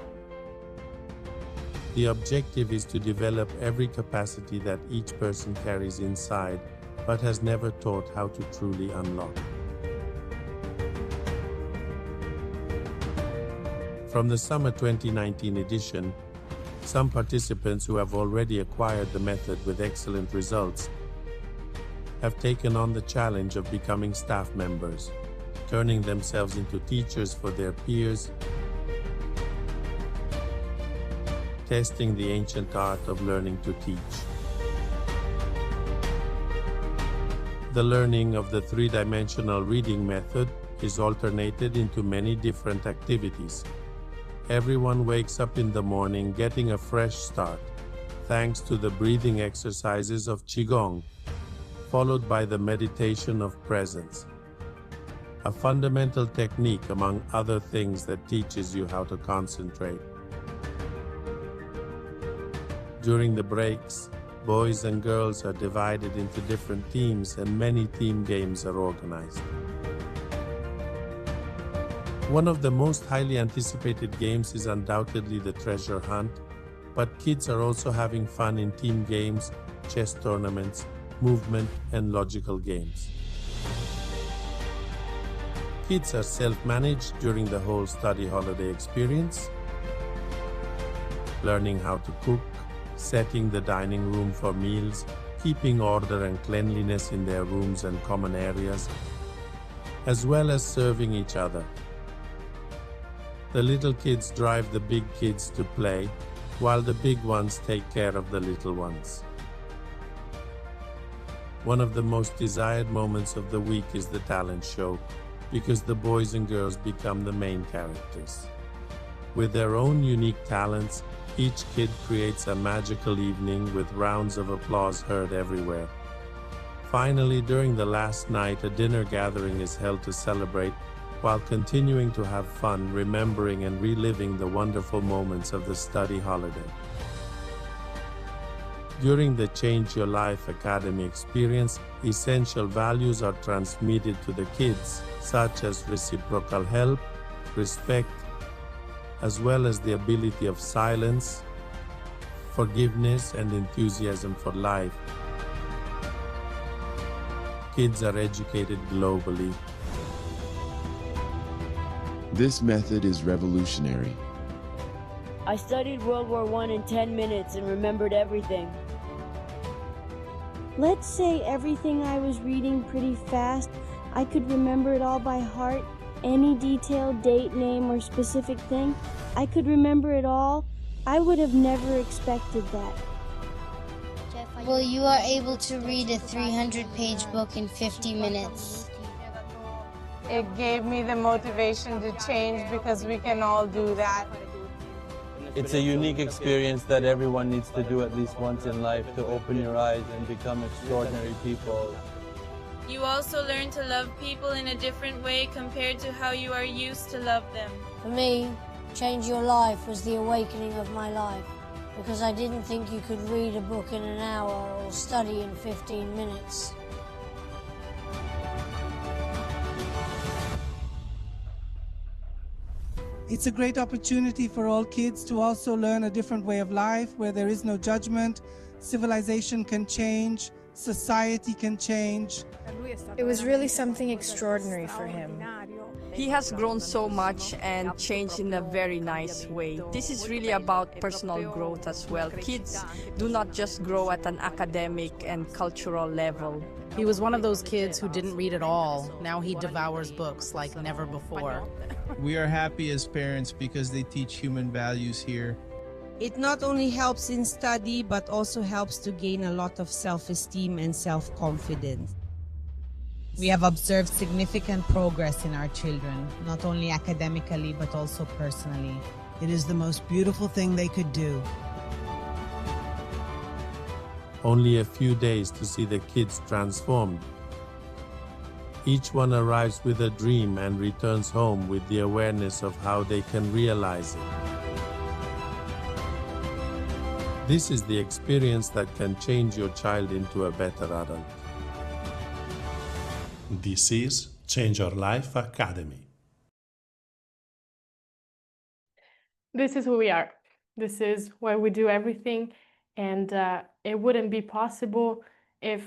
Speaker 6: The objective is to develop every capacity that each person carries inside, but has never taught how to truly unlock. From the summer 2019 edition, some participants who have already acquired the method with excellent results have taken on the challenge of becoming staff members, turning themselves into teachers for their peers, testing the ancient art of learning to teach. The learning of the three-dimensional reading method is alternated into many different activities. Everyone wakes up in the morning getting a fresh start, thanks to the breathing exercises of Qigong, followed by the meditation of presence, a fundamental technique among other things that teaches you how to concentrate. During the breaks, boys and girls are divided into different teams and many team games are organized. One of the most highly anticipated games is undoubtedly the treasure hunt, but kids are also having fun in team games, chess tournaments, movement, and logical games. Kids are self-managed during the whole study holiday experience, learning how to cook, setting the dining room for meals, keeping order and cleanliness in their rooms and common areas, as well as serving each other. The little kids drive the big kids to play, while the big ones take care of the little ones. One of the most desired moments of the week is the talent show, because the boys and girls become the main characters. With their own unique talents, each kid creates a magical evening with rounds of applause heard everywhere. Finally, during the last night, a dinner gathering is held to celebrate, while continuing to have fun, remembering and reliving the wonderful moments of the study holiday. During the Change Your Life Academy experience, essential values are transmitted to the kids, such as reciprocal help, respect, as well as the ability of silence, forgiveness, and enthusiasm for life. Kids are educated globally.
Speaker 7: This method is revolutionary.
Speaker 9: I studied World War I in 10 minutes and remembered everything.
Speaker 10: Let's say everything I was reading pretty fast, I could remember it all by heart. Any detail, date, name, or specific thing, I could remember it all. I would have never expected that.
Speaker 11: Well, you are able to read a 300-page book in 50 minutes.
Speaker 12: It gave me the motivation to change because we can all do that.
Speaker 13: It's a unique experience that everyone needs to do at least once in life to open your eyes and become extraordinary people.
Speaker 14: You also learn to love people in a different way compared to how you are used to love them.
Speaker 11: For me, Change Your Life was the awakening of my life, because I didn't think you could read a book in an hour or study in 15 minutes.
Speaker 15: It's a great opportunity for all kids to also learn a different way of life where there is no judgment, civilization can change, society can change.
Speaker 16: It was really something extraordinary for him.
Speaker 17: He has grown so much and changed in a very nice way. This is really about personal growth as well. Kids do not just grow at an academic and cultural level.
Speaker 18: He was one of those kids who didn't read at all. Now he devours books like never before.
Speaker 19: We are happy as parents because they teach human values here.
Speaker 20: It not only helps in study, but also helps to gain a lot of self-esteem and self-confidence.
Speaker 21: We have observed significant progress in our children, not only academically, but also personally.
Speaker 22: It is the most beautiful thing they could do.
Speaker 6: only a few days to see the kids transformed. Each one arrives with a dream and returns home with the awareness of how they can realize it. This is the experience that can change your child into a better adult.
Speaker 2: This is Change Your Life Academy.
Speaker 1: This is who we are. This is where we do everything, and it wouldn't be possible if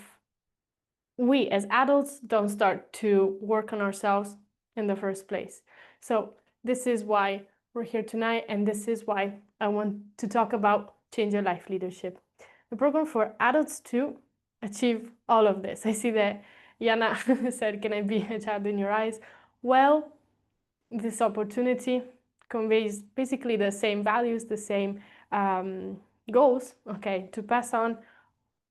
Speaker 1: we as adults don't start to work on ourselves in the first place. So this is why we're here tonight, and this is why I want to talk about Change Your Life Leadership, the program for adults to achieve all of this. I see that Jana said, "Can I be a child in your eyes?" Well, this opportunity conveys basically the same values, the same goals, okay, to pass on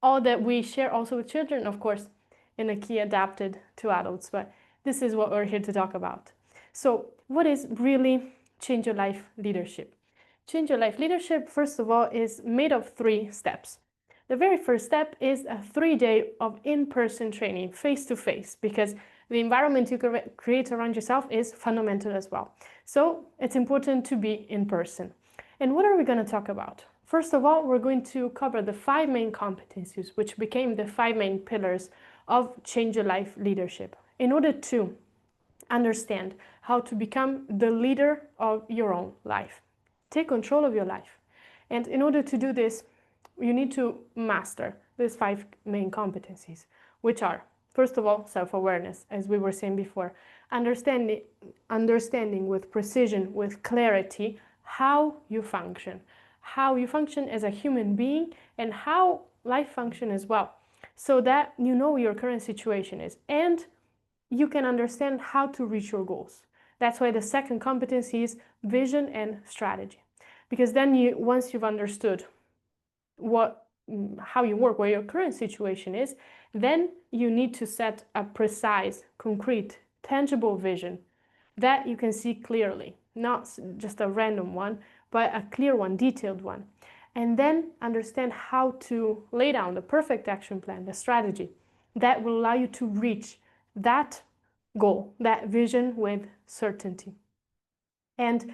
Speaker 1: all that we share also with children, of course, in a key adapted to adults. But this is what we're here to talk about. So what is really Change Your Life Leadership? Change Your Life Leadership, first of all, is made of 3 steps. The very first step is a 3-day of in-person training, face-to-face, because the environment you create around yourself is fundamental as well. So it's important to be in person. And what are we going to talk about? First of all, we're going to cover the 5 main competencies, which became the 5 main pillars of Change Your Life Leadership, in order to understand how to become the leader of your own life. Take control of your life. And in order to do this, you need to master these 5 main competencies, which are, first of all, self-awareness, as we were saying before, understanding with precision, with clarity, how you function as a human being, and how life functions as well, so that you know your current situation is, and you can understand how to reach your goals. That's why the second competency is vision and strategy, because then once you've understood how you work, where your current situation is, then you need to set a precise, concrete, tangible vision that you can see clearly, not just a random one, but a clear one, detailed one. And then understand how to lay down the perfect action plan, the strategy that will allow you to reach that goal, that vision with certainty. And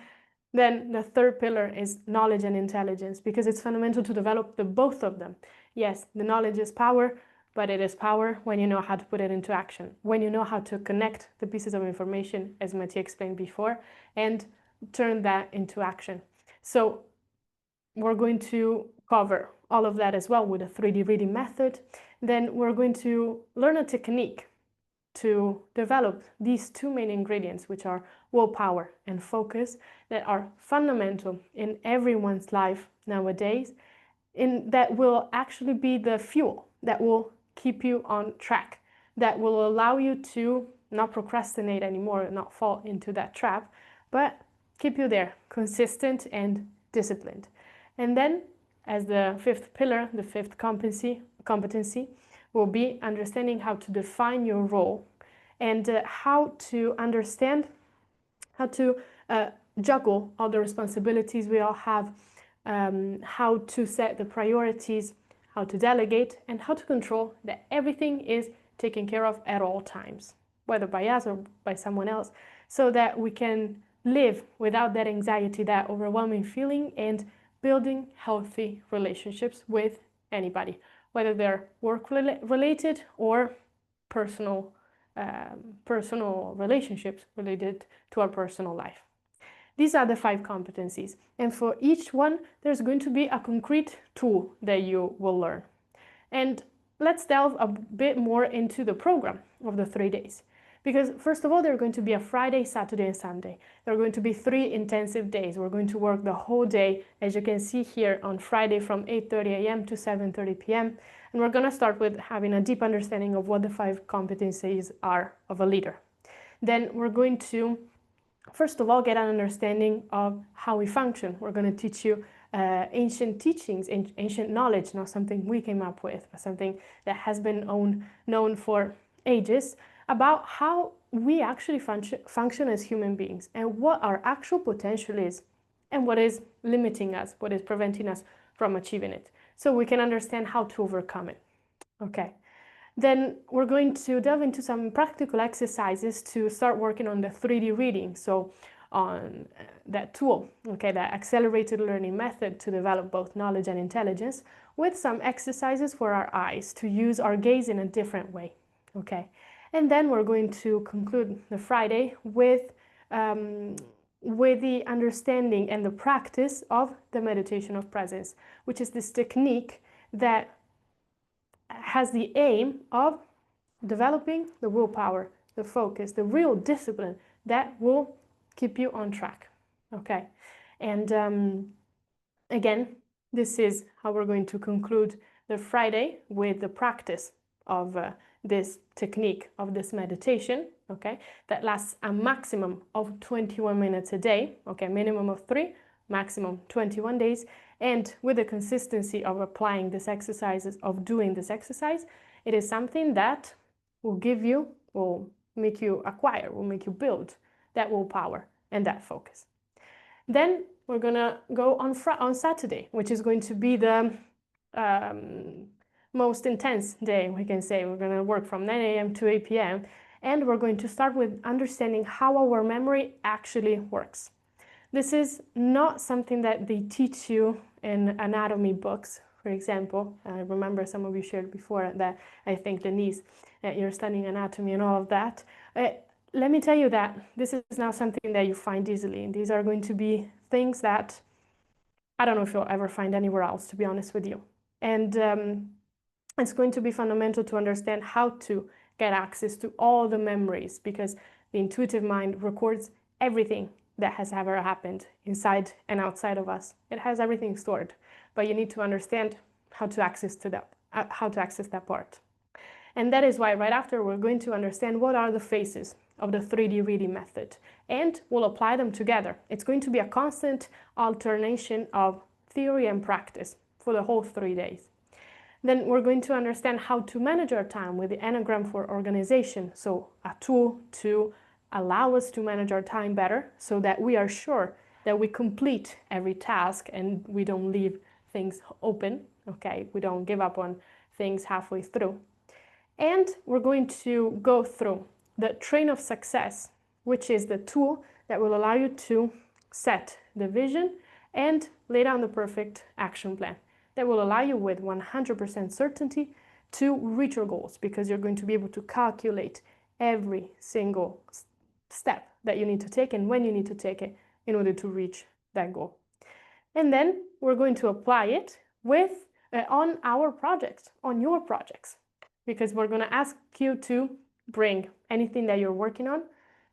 Speaker 1: then the third pillar is knowledge and intelligence, because it's fundamental to develop both of them. Yes, the knowledge is power, but it is power when you know how to put it into action, when you know how to connect the pieces of information, as Mathieu explained before, and turn that into action. So we're going to cover all of that as well with a 3D reading method. Then we're going to learn a technique to develop these 2 main ingredients, which are willpower and focus, that are fundamental in everyone's life nowadays, that will actually be the fuel that will keep you on track, that will allow you to not procrastinate anymore, not fall into that trap, but keep you there, consistent and disciplined. And then, as the 5th pillar, the 5th competency will be understanding how to define your role, and how to understand how to juggle all the responsibilities we all have, how to set the priorities, how to delegate, and how to control that everything is taken care of at all times, whether by us or by someone else, so that we can live without that anxiety, that overwhelming feeling, and building healthy relationships with anybody, whether they're work-related or personal relationships related to our personal life. These are the 5 competencies, and for each one there's going to be a concrete tool that you will learn. And let's delve a bit more into the program of the 3 days, because first of all, they're going to be a Friday, Saturday and Sunday. There are going to be 3 intensive days. We're going to work the whole day, as you can see here, on Friday from 8:30 a.m. to 7:30 p.m. And we're going to start with having a deep understanding of what the 5 competencies are of a leader. Then we're going to, first of all, get an understanding of how we function. We're going to teach you ancient teachings, ancient knowledge, not something we came up with, but something that has been known for ages, about how we actually function as human beings, and what our actual potential is, and what is limiting us, what is preventing us from achieving it. so we can understand how to overcome it. Okay. Then we're going to delve into some practical exercises to start working on the 3D reading. So on that tool, okay, that accelerated learning method to develop both knowledge and intelligence, with some exercises for our eyes to use our gaze in a different way. Okay. And then we're going to conclude the Friday with the understanding and the practice of the meditation of presence, which is this technique that has the aim of developing the willpower, the focus, the real discipline that will keep you on track. Okay. And again, this is how we're going to conclude the Friday, with the practice of this technique, of this meditation, okay, that lasts a maximum of 21 minutes a day, okay, minimum of 3, maximum 21 days, and with the consistency of applying these exercises, of doing this exercise, it is something that will give you, will make you acquire, will make you build that willpower and that focus. Then we're gonna go on Saturday, which is going to be the most intense day, we can say. We're gonna work from 9 a.m. to 8 p.m. and we're going to start with understanding how our memory actually works. This is not something that they teach you in anatomy books, for example. I remember some of you shared before that, I think, Denise, that you're studying anatomy and all of that. Let me tell you that this is not something that you find easily. These are going to be things that I don't know if you'll ever find anywhere else, to be honest with you. And it's going to be fundamental to understand how to get access to all the memories, because the intuitive mind records everything that has ever happened inside and outside of us. It has everything stored, but you need to understand how to access that part. And that is why right after we're going to understand what are the phases of the 3D reading method, and we'll apply them together. It's going to be a constant alternation of theory and practice for the whole 3 days. Then we're going to understand how to manage our time with the Enneagram for organization, so a tool to allow us to manage our time better so that we are sure that we complete every task and we don't leave things open, okay? We don't give up on things halfway through. And we're going to go through the train of success, which is the tool that will allow you to set the vision and lay down the perfect action plan that will allow you with 100% certainty to reach your goals, because you're going to be able to calculate every single step that you need to take and when you need to take it in order to reach that goal. And then we're going to apply it with on our projects, on your projects, because we're going to ask you to bring anything that you're working on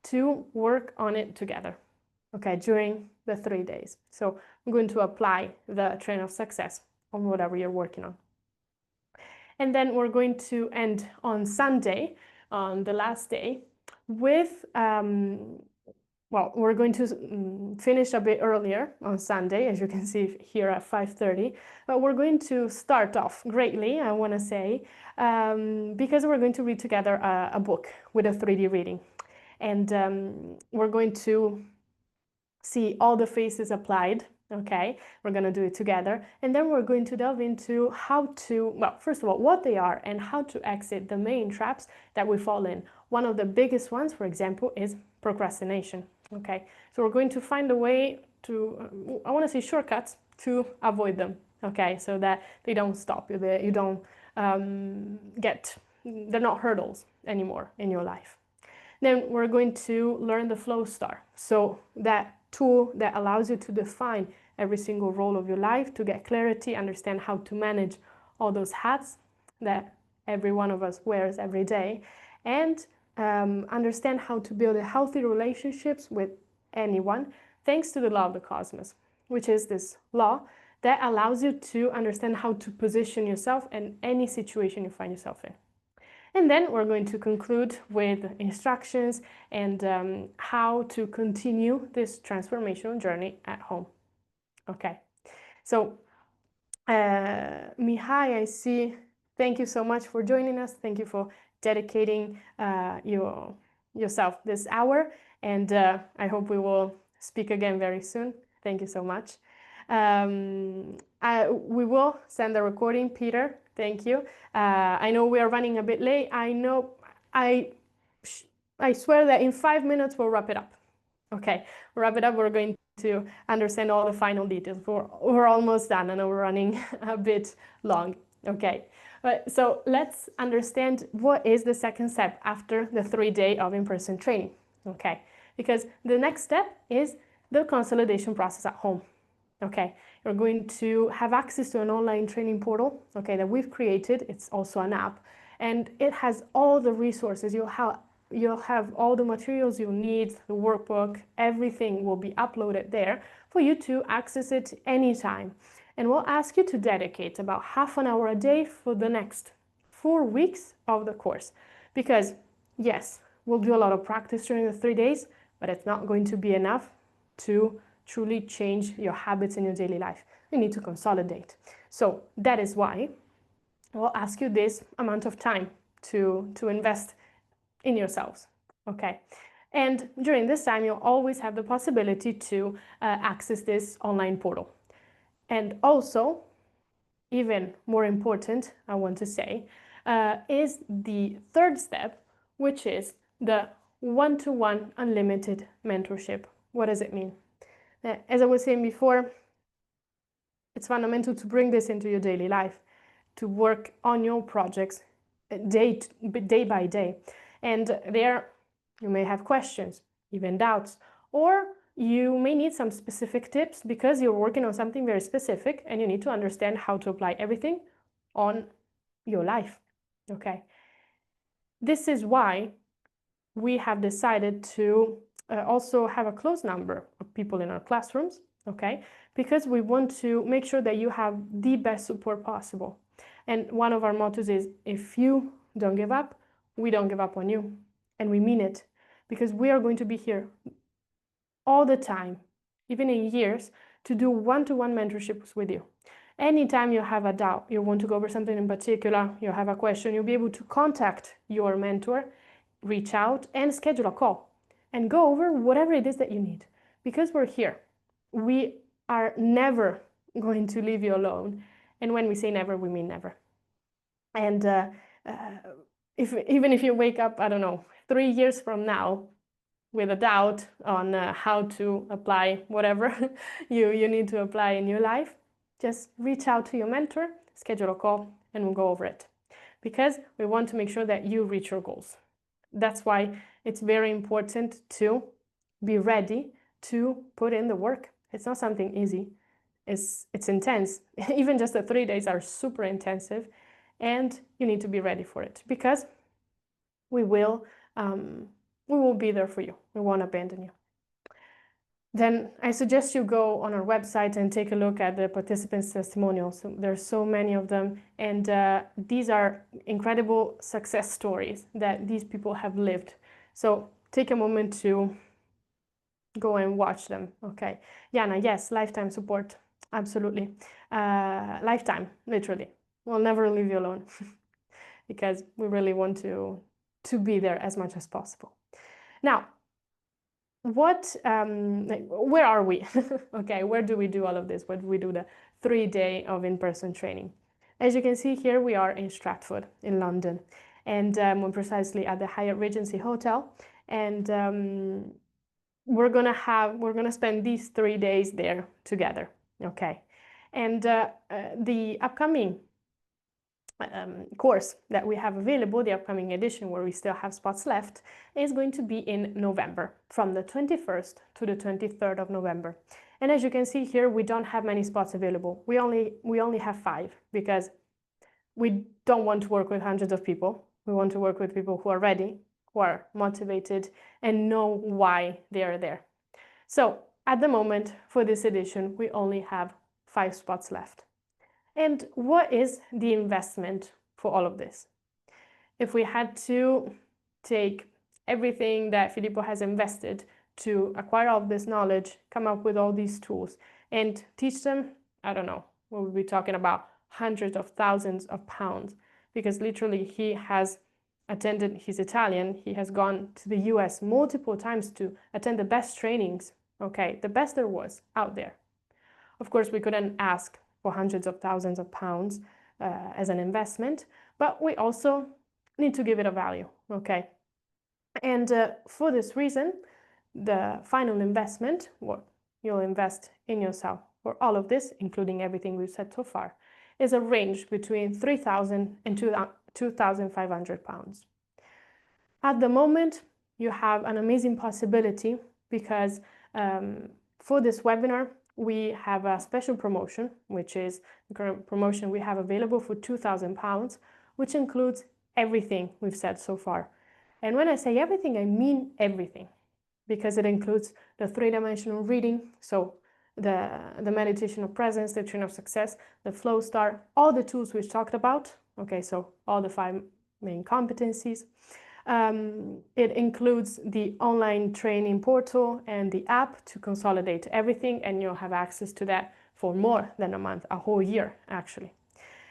Speaker 1: to work on it together, okay, during the 3 days. So I'm going to apply the train of success on whatever you're working on. And then we're going to end on Sunday, on the last day, with, well, we're going to finish a bit earlier on Sunday, as you can see here at 5:30, but we're going to start off greatly, I want to say, because we're going to read together a book with a 3D reading. And we're going to see all the phases applied, okay? We're going to do it together. And then we're going to delve into how to, well, first of all, what they are and how to exit the main traps that we fall in. One of the biggest ones, for example, is procrastination, okay? So we're going to find a way to, I want to say shortcuts to avoid them, okay? So that they don't stop you, you don't they're not hurdles anymore in your life. Then we're going to learn the Flow Star. So that tool that allows you to define every single role of your life, to get clarity, understand how to manage all those hats that every one of us wears every day, and understand how to build healthy relationships with anyone, thanks to the law of the cosmos, which is this law that allows you to understand how to position yourself in any situation you find yourself in. And then we're going to conclude with instructions and how to continue this transformational journey at home. Okay, so Mihai, I see, thank you so much for joining us. Thank you for dedicating yourself this hour, and I hope we will speak again very soon. Thank you so much. we will send the recording, Peter. Thank you. I know we are running a bit late. I swear that in 5 minutes we'll wrap it up. Okay, we'll wrap it up. We're going to understand all the final details. We're almost done. I know we're running a bit long. Okay, so let's understand what is the second step after the 3 day of in-person training. Okay, because the next step is the consolidation process at home. Okay, you're going to have access to an online training portal, okay, that we've created. It's also an app, and it has all the resources. You'll have all the materials you need, the workbook, everything will be uploaded there for you to access it anytime. And we'll ask you to dedicate about half an hour a day for the next 4 weeks of the course. Because yes, we'll do a lot of practice during the 3 days, but it's not going to be enough to truly change your habits in your daily life. You need to consolidate. So that is why we'll ask you this amount of time to invest in yourselves, okay? And during this time, you'll always have the possibility to access this online portal. And also, even more important, I want to say, is the third step, which is the one-to-one unlimited mentorship. What does it mean? As I was saying before, it's fundamental to bring this into your daily life, to work on your projects day by day. And there you may have questions, even doubts, or you may need some specific tips because you're working on something very specific and you need to understand how to apply everything on your life, okay? This is why we have decided to also have a close number of people in our classrooms, okay? Because we want to make sure that you have the best support possible. And one of our mottos is, if you don't give up, we don't give up on you. And we mean it, because we are going to be here all the time, even in years, to do one-to-one mentorships with you. Anytime you have a doubt, you want to go over something in particular, you have a question, you'll be able to contact your mentor, reach out and schedule a call and go over whatever it is that you need. Because we're here, we are never going to leave you alone. And when we say never, we mean never. And even if you wake up, I don't know, 3 years from now with a doubt on how to apply whatever you need to apply in your life, just reach out to your mentor, schedule a call, and we'll go over it. Because we want to make sure that you reach your goals. That's why it's very important to be ready to put in the work. It's not something easy. It's intense. Even just the 3 days are super intensive, and you need to be ready for it, because we will be there for you. We won't abandon you. Then I suggest you go on our website and take a look at the participants' testimonials. There's so many of them, and these are incredible success stories that these people have lived. So take a moment to go and watch them. Okay, Jana, yes, lifetime support, absolutely. Lifetime, literally. We'll never leave you alone because we really want to be there as much as possible. Now, where are we? Okay, where do we do all of this? Where do we do the 3 day of in-person training? As you can see here, we are in Stratford in London, and more precisely at the Hyatt Regency Hotel. And we're gonna spend these 3 days there together. Okay, and the upcoming course that we have available, the upcoming edition where we still have spots left, is going to be in November, from the 21st to the 23rd of November. And as you can see here, we don't have many spots available. We only have 5, because we don't want to work with hundreds of people. We want to work with people who are ready, who are motivated, and know why they are there. So at the moment, for this edition, we only have 5 spots left. And what is the investment for all of this? If we had to take everything that Filippo has invested to acquire all of this knowledge, come up with all these tools, and teach them, I don't know, we'll be talking about hundreds of thousands of pounds, because literally he has attended, he's Italian, he has gone to the US multiple times to attend the best trainings, okay, the best there was out there. Of course, we couldn't ask for hundreds of thousands of pounds as an investment, but we also need to give it a value, okay? And for this reason, the final investment, what you'll invest in yourself for all of this, including everything we've said so far, is a range between £3,000 and £2,500. At the moment, you have an amazing possibility because for this webinar, we have a special promotion, which is the current promotion we have available for £2,000, which includes everything we've said so far. And when I say everything, I mean everything, because it includes the three-dimensional reading, so the meditation of presence, the train of success, the flow star, all the tools we've talked about. Okay, so all the 5 main competencies. It includes the online training portal and the app to consolidate everything, and you'll have access to that for more than a month, a whole year actually.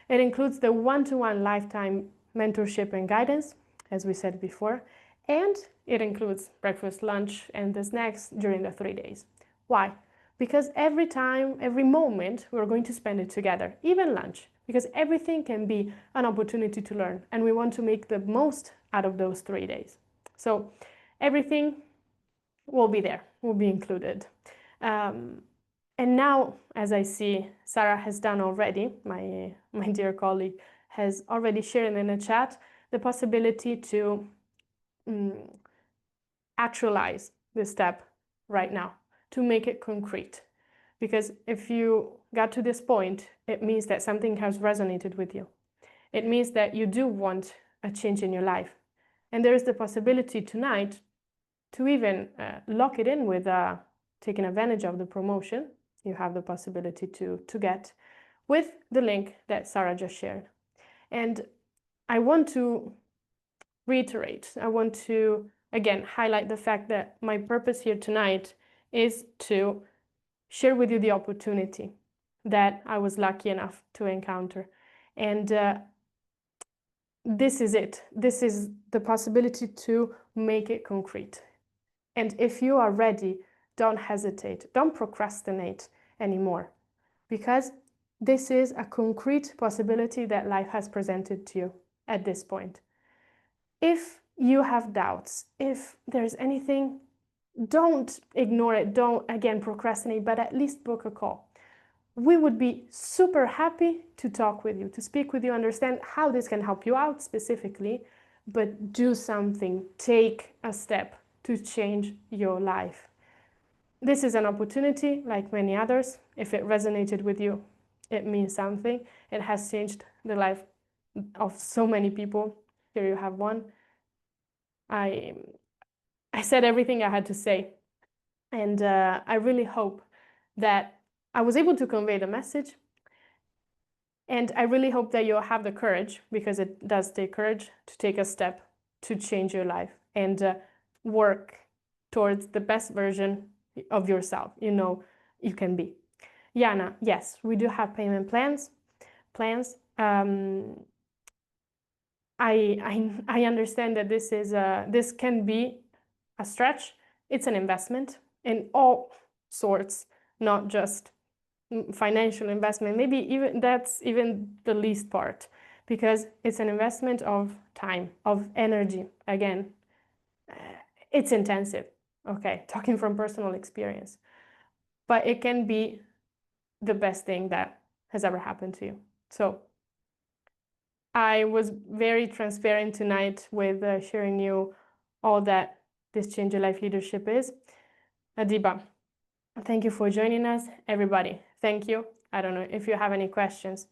Speaker 1: It includes the one-to-one lifetime mentorship and guidance, as we said before, and it includes breakfast, lunch, and the snacks during the 3 days. Why? Because every time, every moment, we're going to spend it together, even lunch, because everything can be an opportunity to learn, and we want to make the most out of those 3 days. So everything will be there, will be included. And now, as I see Sarah has done already, my dear colleague has already shared in the chat the possibility to actualize this step right now, to make it concrete. Because if you got to this point, it means that something has resonated with you. It means that you do want a change in your life. And there is the possibility tonight to even lock it in with taking advantage of the promotion. You have the possibility to get with the link that Sarah just shared. And I want to reiterate, I want to again highlight the fact that my purpose here tonight is to share with you the opportunity that I was lucky enough to encounter. And this is it. This is the possibility to make it concrete. And if you are ready, don't hesitate, don't procrastinate anymore, because this is a concrete possibility that life has presented to you at this point. If you have doubts, if there's anything, don't ignore it, don't again procrastinate, but at least book a call. We would be super happy to talk with you, to speak with you, understand how this can help you out specifically, but do something, take a step to change your life. This is an opportunity like many others. If it resonated with you, it means something. It has changed the life of so many people. Here you have one. I said everything I had to say, and I really hope that I was able to convey the message, and I really hope that you'll have the courage, because it does take courage, to take a step to change your life and work towards the best version of yourself you know you can be. Yana, yes, we do have payment plans. I understand that this can be a stretch. It's an investment in all sorts, not just financial investment. Maybe even that's even the least part, because it's an investment of time, of energy. Again, it's intensive. Okay, talking from personal experience, but it can be the best thing that has ever happened to you. So I was very transparent tonight with sharing you all that this Change Your Life leadership is. Adiba, thank you for joining us. Everybody, thank you. I don't know if you have any questions,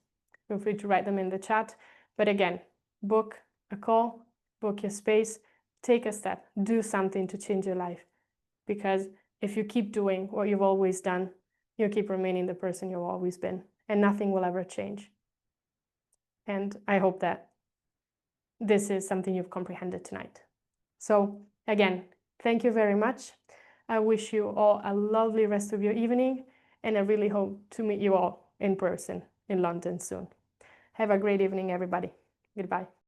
Speaker 1: feel free to write them in the chat. But again, book a call, book your space, take a step, do something to change your life. Because if you keep doing what you've always done, you'll keep remaining the person you've always been, and nothing will ever change. And I hope that this is something you've comprehended tonight. So again, thank you very much. I wish you all a lovely rest of your evening, and I really hope to meet you all in person in London soon. Have a great evening, everybody. Goodbye.